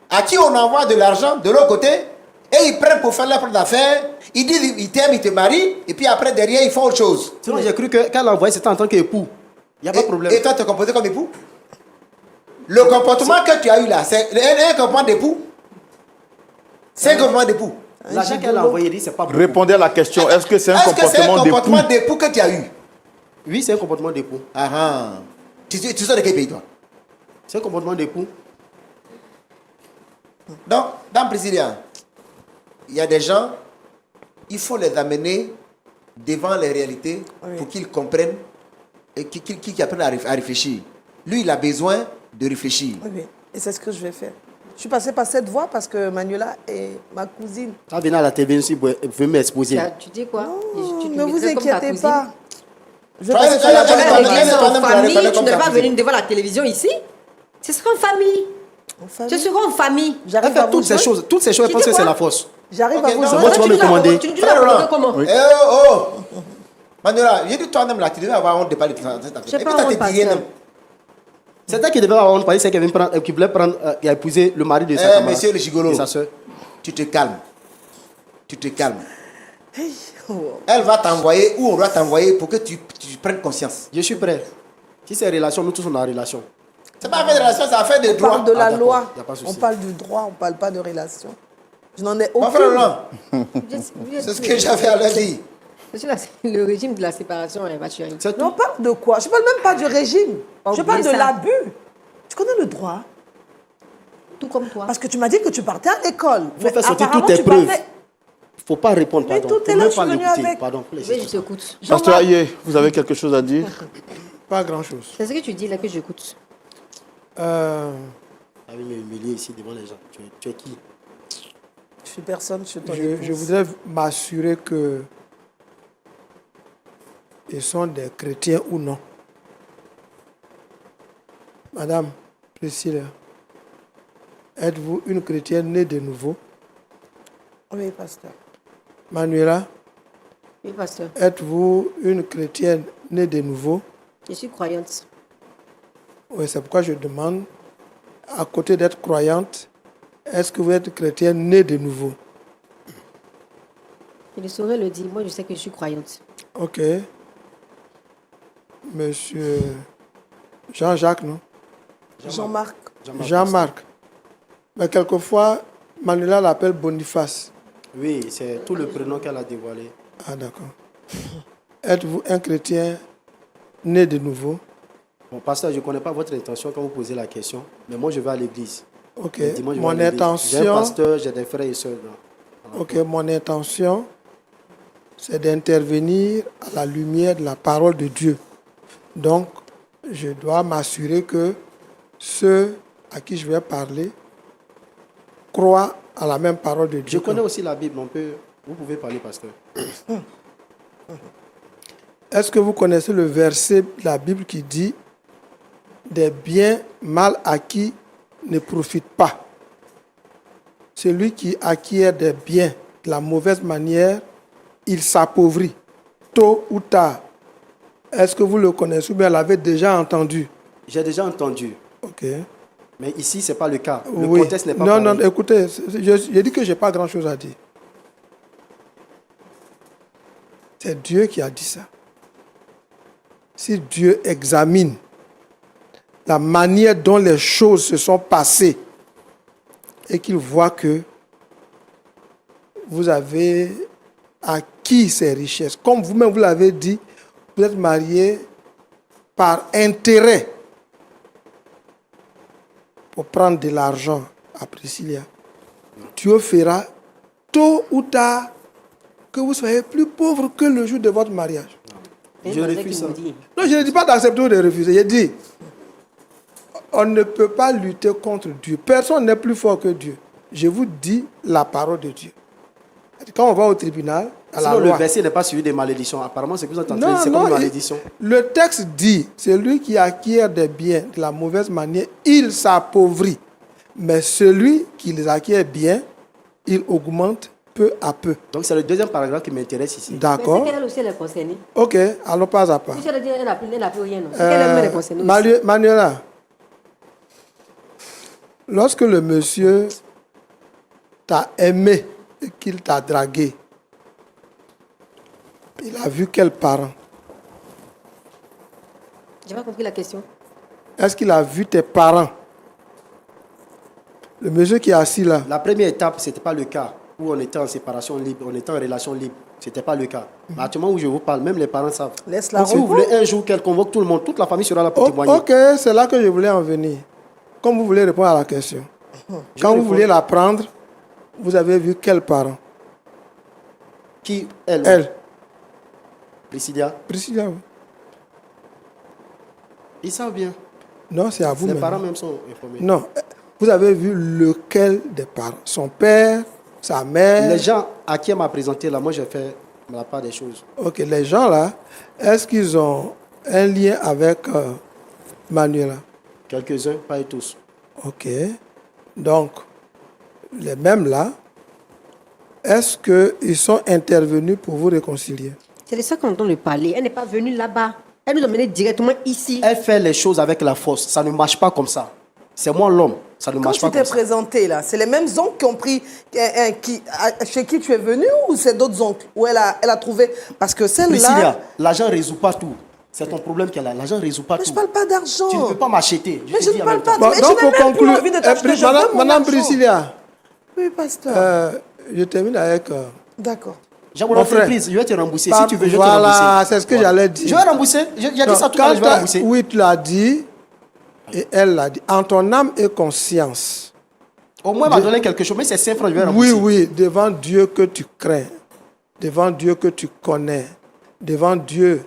Speaker 3: à qui on envoie de l'argent de l'autre côté, et ils prennent pour faire leur propre affaire, ils disent ils t'aiment, ils te marient, et puis après derrière ils font autre chose.
Speaker 5: Sinon, j'ai cru que quand elle a envoyé, c'était en tant qu'époux. Il n'y a pas de problème.
Speaker 3: Et toi, tu es composé comme époux? Le comportement que tu as eu là, c'est un comportement d'époux? C'est un comportement d'époux?
Speaker 5: L'argent qu'elle a envoyé, dit, c'est pas beaucoup.
Speaker 1: Répondez à la question. Est-ce que c'est un
Speaker 3: Est-ce que c'est un
Speaker 1: comportement
Speaker 3: comportement
Speaker 1: d'époux?
Speaker 3: d'époux que tu as eu?
Speaker 5: Oui, c'est un comportement d'époux.
Speaker 3: Ah ah. Tu sors de quel pays toi?
Speaker 5: C'est un comportement d'époux.
Speaker 3: Donc, dans Priscilla, il y a des gens, il faut les amener devant les réalités pour qu'ils comprennent et qu'ils apprennent à réfléchir. Lui, il a besoin de réfléchir.
Speaker 2: Oui, oui. Et c'est ce que je vais faire. Je suis passée par cette voie parce que Manuela est ma cousine.
Speaker 5: Quand venez à la TV, vous pouvez m'exposer.
Speaker 4: Tu dis quoi? Tu te
Speaker 2: Ne vous
Speaker 4: mettrais comme ta
Speaker 2: inquiétez
Speaker 4: cousine?
Speaker 2: pas. Je vais
Speaker 3: Travaille-
Speaker 2: passer par la
Speaker 3: travaille-
Speaker 2: voie
Speaker 3: travaille-
Speaker 2: de
Speaker 3: travaille-
Speaker 2: Manuela.
Speaker 3: travaille-
Speaker 4: En
Speaker 3: travaille-
Speaker 4: famille,
Speaker 3: travaille-
Speaker 4: tu ne
Speaker 3: travaille-
Speaker 4: vas pas
Speaker 3: travaille-
Speaker 4: venir devant la télévision ici. Ce sera en famille.
Speaker 2: En famille.
Speaker 4: Ce sera en famille.
Speaker 5: Elle
Speaker 2: J'arrive à
Speaker 5: fait
Speaker 2: vous
Speaker 5: toutes ces
Speaker 2: joindre.
Speaker 5: choses. Toutes ces choses, je
Speaker 4: Tu
Speaker 5: pense
Speaker 4: dis
Speaker 5: que c'est
Speaker 4: quoi?
Speaker 5: la force.
Speaker 2: J'arrive
Speaker 3: Ok,
Speaker 2: à vous
Speaker 3: non,
Speaker 2: joindre.
Speaker 5: moi, tu vas me commander.
Speaker 4: Tu
Speaker 3: Frère Roland.
Speaker 4: comment?
Speaker 3: Eh oh, oh. Manuela, j'ai dit toi-même là, tu devais avoir honte de parler de ça.
Speaker 4: J'ai
Speaker 3: Et puis
Speaker 4: pas
Speaker 3: t'as
Speaker 4: honte,
Speaker 3: tes tirés
Speaker 4: pasteur.
Speaker 3: même.
Speaker 5: C'est elle qui devait avoir honte parce que c'est qui voulait prendre, qui a épousé le mari de sa camarade.
Speaker 3: Monsieur le gigolo,
Speaker 5: Et sa soeur.
Speaker 3: tu te calmes. Tu te calmes.
Speaker 2: Hey, oh.
Speaker 3: Elle va t'envoyer ou on doit t'envoyer pour que tu prennes conscience.
Speaker 5: Je suis prêt. Si c'est relation, nous tous on a relation.
Speaker 3: C'est pas affaire de relation, c'est affaire de
Speaker 2: On
Speaker 3: droit.
Speaker 2: parle de la
Speaker 5: Ah, d'accord.
Speaker 2: loi.
Speaker 5: Y a pas de souci.
Speaker 2: On parle du droit, on ne parle pas de relation. Je n'en ai
Speaker 3: Mon frère
Speaker 2: aucune.
Speaker 3: Roland, c'est ce que j'avais à leur dire.
Speaker 4: Le régime de la séparation, elle va tuer.
Speaker 5: C'est
Speaker 2: Mais on
Speaker 5: tout.
Speaker 2: parle de quoi? Je ne parle même pas du régime.
Speaker 4: Pas
Speaker 2: Je parle de
Speaker 4: oublier ça.
Speaker 2: l'abus. Tu connais le droit?
Speaker 4: Tout comme toi.
Speaker 2: Parce que tu m'as dit que tu partais à l'école.
Speaker 5: Il faut faire sortir
Speaker 2: apparemment,
Speaker 5: toutes tes
Speaker 2: tu
Speaker 5: preuves.
Speaker 2: partais-
Speaker 5: Il ne faut pas répondre,
Speaker 2: Mais
Speaker 5: pardon.
Speaker 2: tout est
Speaker 5: Faut
Speaker 2: là,
Speaker 5: même
Speaker 2: je
Speaker 5: pas
Speaker 2: suis venue
Speaker 5: l'écouter.
Speaker 2: avec.
Speaker 5: Pardon. faut laisser
Speaker 4: Oui, je
Speaker 5: ça.
Speaker 4: t'écoute.
Speaker 1: Pasteur Aye, vous avez quelque chose à dire?
Speaker 6: Pas grand-chose.
Speaker 4: C'est ce que tu dis là que j'écoute.
Speaker 6: Euh,
Speaker 5: Ah oui, mais humilier ici devant les gens. Tu es qui?
Speaker 2: Je suis personne, je suis ton
Speaker 6: je
Speaker 2: épouse.
Speaker 6: voudrais m'assurer que ils sont des chrétiens ou non. Madame Priscilla, êtes-vous une chrétienne née de nouveau?
Speaker 2: Oui, pasteur.
Speaker 6: Manuela,
Speaker 4: Oui, pasteur.
Speaker 6: êtes-vous une chrétienne née de nouveau?
Speaker 4: Je suis croyante.
Speaker 6: Oui, c'est pourquoi je demande, à côté d'être croyante, est-ce que vous êtes chrétienne née de nouveau?
Speaker 4: Je ne saurais le dire. Moi, je sais que je suis croyante.
Speaker 6: Ok. Monsieur Jean-Jacques, non?
Speaker 2: Jean-Marc.
Speaker 6: Jean-Marc. Mais quelquefois, Manuela l'appelle Boniface.
Speaker 5: Oui, c'est tout le prénom qu'elle a dévoilé.
Speaker 6: Ah, d'accord. Êtes-vous un chrétien né de nouveau?
Speaker 5: Bon, pasteur, je ne connais pas votre intention quand vous posez la question, mais moi, je vais à l'église.
Speaker 6: Ok.
Speaker 5: Le dimanche, je vais
Speaker 6: Mon
Speaker 5: à l'église. J'ai un
Speaker 6: intention,
Speaker 5: pasteur, j'ai des frères et sœurs.
Speaker 6: ok, mon intention, c'est d'intervenir à la lumière de la parole de Dieu. Donc, je dois m'assurer que ceux à qui je vais parler croient à la même parole de Dieu.
Speaker 5: Je connais aussi la Bible, vous pouvez parler, pasteur.
Speaker 6: Est-ce que vous connaissez le verset de la Bible qui dit « Des biens mal acquis ne profitent pas. Celui qui acquiert des biens de la mauvaise manière, il s'appauvrit, tôt ou tard. » Est-ce que vous le connaissez ou bien l'avez déjà entendu?
Speaker 5: J'ai déjà entendu,
Speaker 6: Ok.
Speaker 5: mais ici, ce n'est pas le cas. Le
Speaker 6: Oui.
Speaker 5: contexte n'est pas
Speaker 6: Non,
Speaker 5: pareil.
Speaker 6: non, écoutez, je dis que je n'ai pas grand-chose à dire. C'est Dieu qui a dit ça. Si Dieu examine la manière dont les choses se sont passées et qu'il voit que vous avez acquis ces richesses, comme vous-même vous l'avez dit, vous êtes marié par intérêt pour prendre de l'argent à Priscilla, Dieu fera tôt ou tard que vous soyez plus pauvre que le jour de votre mariage.
Speaker 5: Je refuse ça.
Speaker 6: Non, je ne dis pas d'accepter ou de refuser. Je dis, on ne peut pas lutter contre Dieu. Personne n'est plus fort que Dieu. Je vous dis la parole de Dieu. Quand on va au tribunal, à la
Speaker 5: Sinon,
Speaker 6: loi...
Speaker 5: le verset n'est pas suivi des malédictions. Apparemment, c'est que vous êtes en train
Speaker 6: Non,
Speaker 5: de... C'est
Speaker 6: non,
Speaker 5: comme une malédiction.
Speaker 6: le texte dit, celui qui acquiert des biens de la mauvaise manière, il s'appauvrit. Mais celui qui les acquiert bien, il augmente peu à peu.
Speaker 5: Donc, c'est le deuxième paragraphe qui m'intéresse ici.
Speaker 4: Mais
Speaker 6: D'accord?
Speaker 4: c'est qu'elle aussi, elle est concernée.
Speaker 6: Ok, allons pas à pas.
Speaker 4: Si elle dit elle n'a plus rien, non. C'est qu'elle est concernée aussi.
Speaker 6: Manuela, lorsque le monsieur t'a aimé et qu'il t'a dragué, il a vu quels parents?
Speaker 4: J'ai pas compris la question.
Speaker 6: Est-ce qu'il a vu tes parents? Le monsieur qui est assis là.
Speaker 5: La première étape, ce n'était pas le cas où on était en séparation libre, on était en relation libre. Ce n'était pas le cas. Mais actuellement où je vous parle, même les parents savent.
Speaker 2: Laisse-la
Speaker 5: Donc, si vous
Speaker 2: répondre.
Speaker 5: voulez un jour qu'elle convoque tout le monde, toute la famille sera là pour témoigner.
Speaker 6: Ok, c'est là que je voulais en venir. Comme vous voulez répondre à la question. Quand vous
Speaker 5: réponds.
Speaker 6: vouliez la prendre, vous avez vu quels parents?
Speaker 5: Qui? Elle.
Speaker 6: Elle.
Speaker 5: Priscilla.
Speaker 6: Priscilla, oui.
Speaker 5: Ils savent bien.
Speaker 6: Non, c'est à vous
Speaker 5: Les
Speaker 6: même.
Speaker 5: parents même sont informés.
Speaker 6: Non, vous avez vu lequel des parents? Son père, sa mère?
Speaker 5: Les gens à qui elle m'a présenté là, moi j'ai fait la part des choses.
Speaker 6: Ok, les gens là, est-ce qu'ils ont un lien avec Manuela?
Speaker 5: Quelques-uns, pas tous.
Speaker 6: Ok. Donc, les mêmes là, est-ce qu'ils sont intervenus pour vous réconcilier?
Speaker 4: C'est de ça qu'on entend le parler. Elle n'est pas venue là-bas. Elle nous a menés directement ici.
Speaker 5: Elle fait les choses avec la force. Ça ne marche pas comme ça. C'est moi l'homme. Ça ne
Speaker 2: Quand
Speaker 5: marche
Speaker 2: tu
Speaker 5: pas
Speaker 2: t'es
Speaker 5: comme ça.
Speaker 2: présenté là, c'est les mêmes oncles qui ont pris, chez qui tu es venu ou c'est d'autres oncles? Ou elle a trouvé? Parce que celle-là,
Speaker 5: Priscilla, l'argent ne résout pas tout. C'est ton problème qu'elle a. L'argent ne résout pas
Speaker 2: mais
Speaker 5: tout.
Speaker 2: je parle pas d'argent.
Speaker 5: Tu ne peux pas m'acheter.
Speaker 2: Mais
Speaker 5: te
Speaker 2: je
Speaker 5: dis
Speaker 2: ne
Speaker 5: en
Speaker 2: parle
Speaker 5: même
Speaker 2: pas
Speaker 5: temps.
Speaker 2: de... Mais
Speaker 6: donc,
Speaker 2: je n'ai
Speaker 6: pour
Speaker 2: même plus
Speaker 6: conclure,
Speaker 2: envie de t'acheter, je veux
Speaker 6: Madame
Speaker 2: mon argent.
Speaker 6: Priscilla,
Speaker 2: Oui, pasteur.
Speaker 6: je termine avec...
Speaker 2: D'accord.
Speaker 5: J'ai mon
Speaker 6: Mon frère.
Speaker 5: entreprise, je vais te rembourser. Si tu veux, je vais te
Speaker 6: Voilà,
Speaker 5: rembourser.
Speaker 6: c'est ce que
Speaker 5: Voilà.
Speaker 6: j'allais dire.
Speaker 5: Je vais rembourser. J'ai dit
Speaker 6: Donc,
Speaker 5: ça tout à l'heure, je vais rembourser.
Speaker 6: oui, tu l'as dit, et elle l'a dit. En ton âme et conscience.
Speaker 5: Au moins, elle m'a donné quelque chose, mais c'est 5 francs, je vais
Speaker 6: Oui,
Speaker 5: rembourser.
Speaker 6: oui, devant Dieu que tu crains, devant Dieu que tu connais, devant Dieu,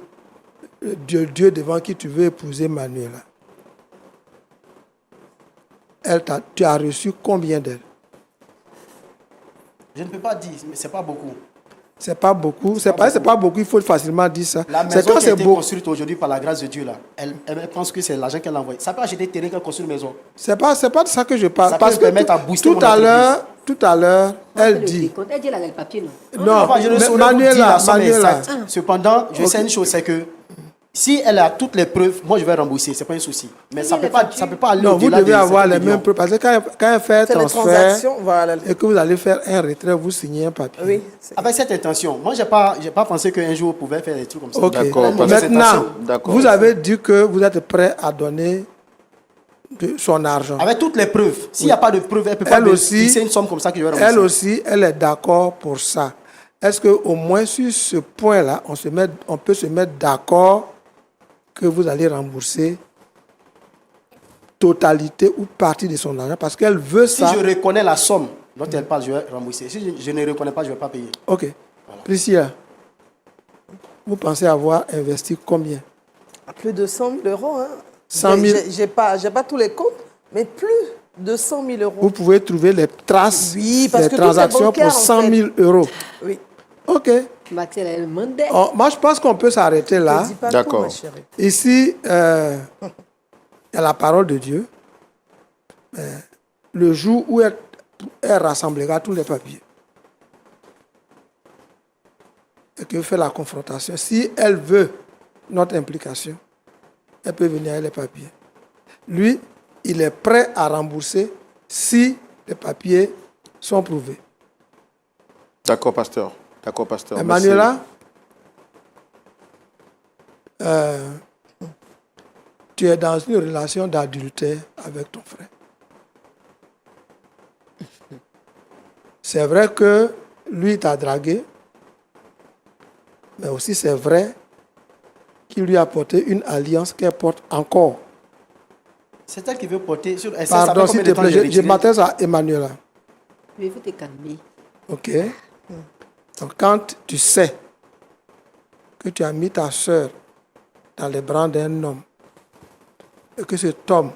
Speaker 6: Dieu devant qui tu veux épouser Manuela. Tu as reçu combien d'elle?
Speaker 5: Je ne peux pas dire, mais ce n'est pas beaucoup.
Speaker 6: C'est pas beaucoup. C'est pas beaucoup, il faut facilement dire ça.
Speaker 5: La
Speaker 6: C'est
Speaker 5: maison
Speaker 6: quand
Speaker 5: qui a
Speaker 6: c'est
Speaker 5: été
Speaker 6: beau.
Speaker 5: construite aujourd'hui par la grâce de Dieu, là, elle pense que c'est l'argent qu'elle a envoyé. Ça peut acheter des terrains qu'elle construit une maison.
Speaker 6: C'est pas de ça que je parle.
Speaker 5: Ça peut
Speaker 6: Parce
Speaker 5: me
Speaker 6: que
Speaker 5: permettre à booster
Speaker 6: tout
Speaker 5: mon
Speaker 6: à l'heure, elle dit.
Speaker 4: Elle dit là, le papier, non.
Speaker 6: Non,
Speaker 5: Enfin, je ne
Speaker 6: mais
Speaker 5: saurais vous dire
Speaker 6: Manuela,
Speaker 5: la somme
Speaker 6: Manuela.
Speaker 5: exacte. Cependant, je sais une chose, c'est que si elle a toutes les preuves, moi je vais rembourser, c'est pas un souci. Mais ça peut pas aller
Speaker 6: Non, vous
Speaker 5: au-delà
Speaker 6: devez
Speaker 5: de
Speaker 6: avoir
Speaker 5: 7
Speaker 6: les
Speaker 5: millions.
Speaker 6: mêmes preuves. Parce que quand elle fait un
Speaker 2: C'est les
Speaker 6: transfert
Speaker 2: transactions, voilà.
Speaker 6: et que vous allez faire un retrait, vous signez un papier.
Speaker 2: Oui.
Speaker 5: Avec cette intention, moi j'ai pas pensé qu'un jour on pouvait faire des trucs comme ça.
Speaker 6: Ok.
Speaker 1: D'accord,
Speaker 5: Avec mauvaise
Speaker 6: Maintenant,
Speaker 5: intention.
Speaker 1: D'accord.
Speaker 6: vous avez dit que vous êtes prêt à donner son argent.
Speaker 5: Avec toutes les preuves. S'il n'y a pas de preuves, elle peut pas
Speaker 6: Elle aussi,
Speaker 5: fixer une somme comme ça que je vais rembourser.
Speaker 6: elle aussi, elle est d'accord pour ça. Est-ce qu'au moins sur ce point-là, on peut se mettre d'accord que vous allez rembourser totalité ou partie de son argent parce qu'elle veut
Speaker 5: Si
Speaker 6: ça.
Speaker 5: je reconnais la somme dont elle parle, je vais rembourser. Si je ne reconnais pas, je ne vais pas payer.
Speaker 6: Ok. Priscilla, vous pensez avoir investi combien?
Speaker 2: Plus de 100 000 euros. Hein.
Speaker 6: 100 000.
Speaker 2: J'ai pas tous les comptes, mais plus de 100 000 euros.
Speaker 6: Vous pouvez trouver les traces
Speaker 2: Oui, parce
Speaker 6: des
Speaker 2: que tout est
Speaker 6: transactions
Speaker 2: bancaire,
Speaker 6: pour 100
Speaker 2: en fait.
Speaker 6: 000 euros.
Speaker 2: Oui.
Speaker 6: Ok.
Speaker 4: Maxel, elle demandait.
Speaker 6: Oh, moi, je pense qu'on peut s'arrêter là.
Speaker 2: Ne dis pas
Speaker 1: D'accord.
Speaker 2: tout, ma chérie.
Speaker 6: Ici, il y a la parole de Dieu. Le jour où elle rassemblera tous les papiers et qu'elle fait la confrontation, si elle veut notre implication, elle peut venir avec les papiers. Lui, il est prêt à rembourser si les papiers sont prouvés.
Speaker 1: D'accord, pasteur. D'accord, pasteur.
Speaker 6: Emmanuela, tu es dans une relation d'adultère avec ton frère. C'est vrai que lui t'a dragué, mais aussi c'est vrai qu'il lui a porté une alliance qu'elle porte encore.
Speaker 5: C'est elle qui veut porter sur elle.
Speaker 6: Pardon, s'il te plaît, je m'adresse à Emmanuela.
Speaker 4: Mais il faut te calmer.
Speaker 6: Ok? Donc, quand tu sais que tu as mis ta soeur dans les bras d'un homme et que cet homme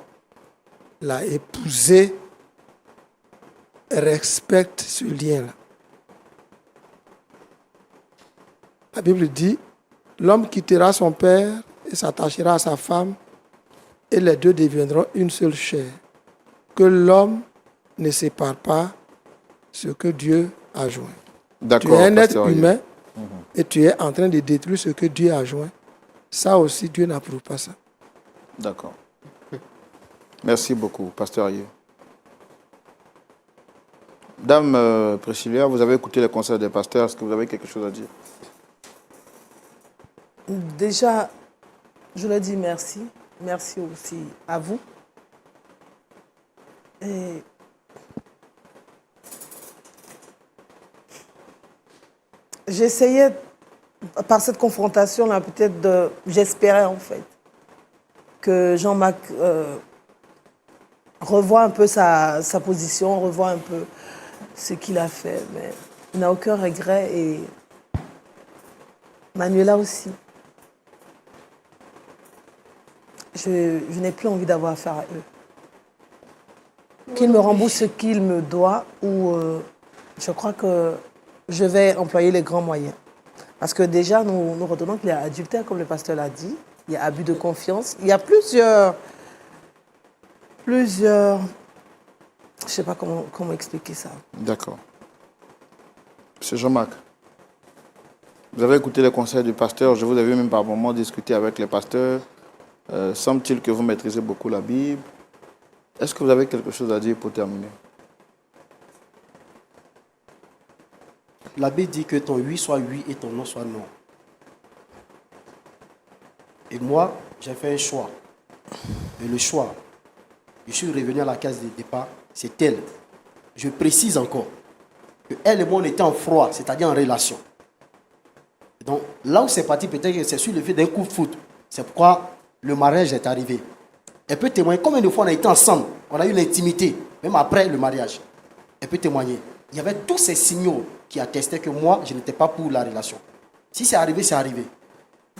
Speaker 6: l'a épousée, respecte ce lien-là. La Bible dit, l'homme quittera son père et s'attachera à sa femme et les deux deviendront une seule chair. Que l'homme ne sépare pas ce que Dieu a joint. Tu
Speaker 1: D'accord,
Speaker 6: es un être
Speaker 1: pasteur.
Speaker 6: humain et tu es en train de détruire ce que Dieu a joint. Ça aussi, Dieu n'approuve pas ça.
Speaker 1: D'accord. Merci beaucoup, pasteur Aye. Dame Priscilla, vous avez écouté les conseils des pasteurs. Est-ce que vous avez quelque chose à dire?
Speaker 2: Déjà, je leur dis merci. Merci aussi à vous. Et j'essayais, par cette confrontation-là, peut-être j'espérais en fait que Jean-Marc revoie un peu sa position, revoie un peu ce qu'il a fait. Mais il n'a aucun regret et Manuela aussi. Je n'ai plus envie d'avoir affaire à eux. Qu'ils me remboursent ce qu'ils me doivent ou je crois que je vais employer les grands moyens. Parce que déjà, nous retenons qu'il y a adultère, comme le pasteur l'a dit. Il y a abus de confiance. Il y a plusieurs... Je ne sais pas comment expliquer ça.
Speaker 1: D'accord. Monsieur Jean-Marc, vous avez écouté les conseils du pasteur. Je vous avais même par moments discuté avec les pasteurs. Semble-t-il que vous maîtrisez beaucoup la Bible. Est-ce que vous avez quelque chose à dire pour terminer?
Speaker 5: La Bible dit que ton oui soit oui et ton non soit non. Et moi, j'ai fait un choix. Et le choix, je suis revenu à la case de départ, c'est elle. Je précise encore que elle et moi, on était en froid, c'est-à-dire en relation. Donc, là où c'est parti, peut-être que c'est sur le fait d'un coup de foot. C'est pourquoi le mariage est arrivé. Elle peut témoigner combien de fois on a été ensemble, on a eu l'intimité, même après le mariage. Elle peut témoigner. Il y avait tous ces signaux qui attestaient que moi, je n'étais pas pour la relation. Si c'est arrivé, c'est arrivé.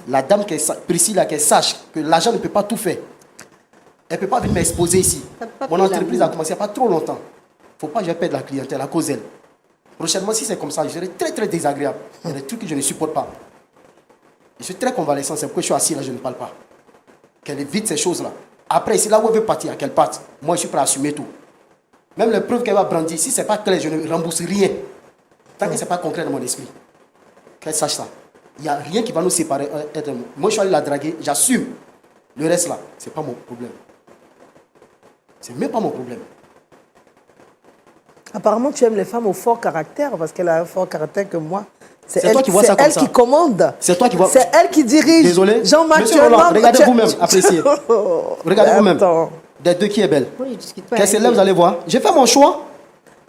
Speaker 5: La dame, Priscilla, qu'elle sache que l'argent ne peut pas tout faire. Elle ne peut pas venir m'exposer ici. Mon entreprise a commencé il n'y a pas trop longtemps. Il ne faut pas que je perde la clientèle à cause d'elle. Prochainement, si c'est comme ça, je serai très très désagréable. Il y a des trucs que je ne supporte pas. Je suis très convalescent, c'est pourquoi je suis assis là, je ne parle pas. Qu'elle évite ces choses-là. Après, c'est là où elle veut partir, qu'elle parte. Moi, je suis prêt à assumer tout. Même les preuves qu'elle va brandir, si ce n'est pas clair, je ne rembourse rien. Tant que ce n'est pas concret dans mon esprit. Qu'elle sache ça. Il n'y a rien qui va nous séparer. Moi, je suis allé la draguer, j'assume. Le reste là, ce n'est pas mon problème. Ce n'est même pas mon problème.
Speaker 2: Apparemment, tu aimes les femmes au fort caractère parce qu'elle a un fort caractère que moi.
Speaker 5: C'est toi qui vois ça comme ça.
Speaker 2: C'est elle qui commande.
Speaker 5: C'est toi qui vois.
Speaker 2: C'est elle qui dirige.
Speaker 5: Désolé.
Speaker 2: Jean-Marc,
Speaker 5: Monsieur Roland, regardez vous-même, appréciez. Regardez vous-même.
Speaker 2: Attends.
Speaker 5: Des deux qui est belle.
Speaker 4: Moi, je discute pas.
Speaker 5: Qu'est-ce que là, vous allez voir? J'ai fait mon choix.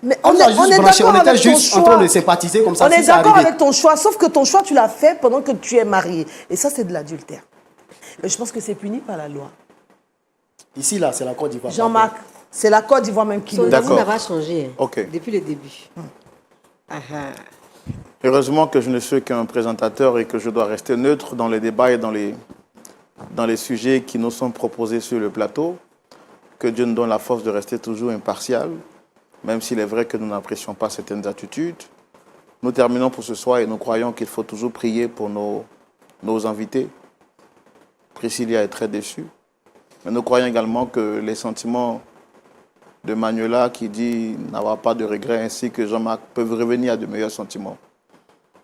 Speaker 2: Mais
Speaker 5: On
Speaker 2: on
Speaker 5: a juste
Speaker 2: est
Speaker 5: branché,
Speaker 2: d'accord
Speaker 5: on était
Speaker 2: avec ton
Speaker 5: juste en
Speaker 2: choix.
Speaker 5: train de sympathiser comme ça.
Speaker 2: On
Speaker 5: si
Speaker 2: est
Speaker 5: ça
Speaker 2: d'accord
Speaker 5: arrivait.
Speaker 2: avec ton choix, sauf que ton choix, tu l'as fait pendant que tu es marié. Et ça, c'est de l'adultère. Et je pense que c'est puni par la loi.
Speaker 5: Ici, là, c'est la Côte d'Ivoire.
Speaker 2: Jean-Marc, c'est la Côte d'Ivoire même qui
Speaker 4: Son
Speaker 2: le
Speaker 4: avis
Speaker 1: D'accord.
Speaker 4: n'a pas changé
Speaker 1: Ok.
Speaker 4: depuis le début. Ah, ah.
Speaker 1: Heureusement que je ne suis qu'un présentateur et que je dois rester neutre dans les débats et dans les sujets qui nous sont proposés sur le plateau. Que Dieu nous donne la force de rester toujours impartial, même s'il est vrai que nous n'apprécions pas certaines attitudes. Nous terminons pour ce soir et nous croyons qu'il faut toujours prier pour nos invités. Priscilla est très déçue. Mais nous croyons également que les sentiments de Manuela qui dit n'avoir pas de regrets ainsi que Jean-Marc peuvent revenir à de meilleurs sentiments.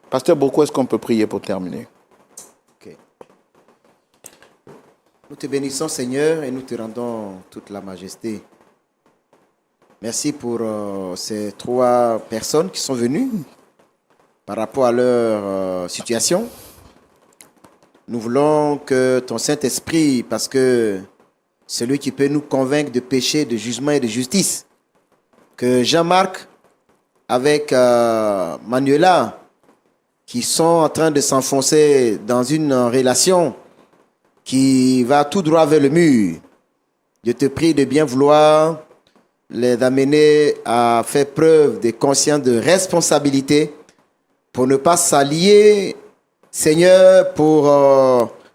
Speaker 1: Pasteur Boko, est-ce qu'on peut prier pour terminer?
Speaker 3: Ok. Nous te bénissons, Seigneur, et nous te rendons toute la majesté. Merci pour ces 3 personnes qui sont venues par rapport à leur situation. Nous voulons que ton Saint-Esprit, parce que celui qui peut nous convaincre de péché, de jugement et de justice, que Jean-Marc, avec Manuela, qui sont en train de s'enfoncer dans une relation qui va tout droit vers le mur, je te prie de bien vouloir les amener à faire preuve de conscience, de responsabilité, pour ne pas s'allier, Seigneur, pour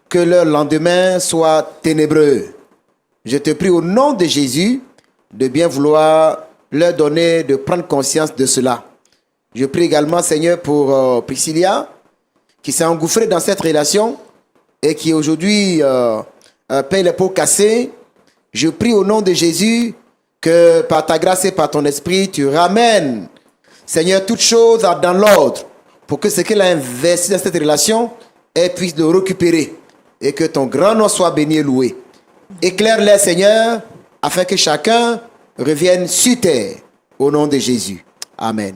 Speaker 3: que leur lendemain soit ténébreux. Je te prie au nom de Jésus de bien vouloir leur donner, de prendre conscience de cela. Je prie également, Seigneur, pour Priscilla, qui s'est engouffrée dans cette relation et qui aujourd'hui paye les pots cassés. Je prie au nom de Jésus que par ta grâce et par ton esprit, tu ramènes, Seigneur, toutes choses dans l'ordre pour que ce qu'elle a investi dans cette relation, elle puisse le récupérer et que ton grand nom soit béni et loué. Éclaire-les, Seigneur, afin que chacun revienne sur terre au nom de Jésus. Amen.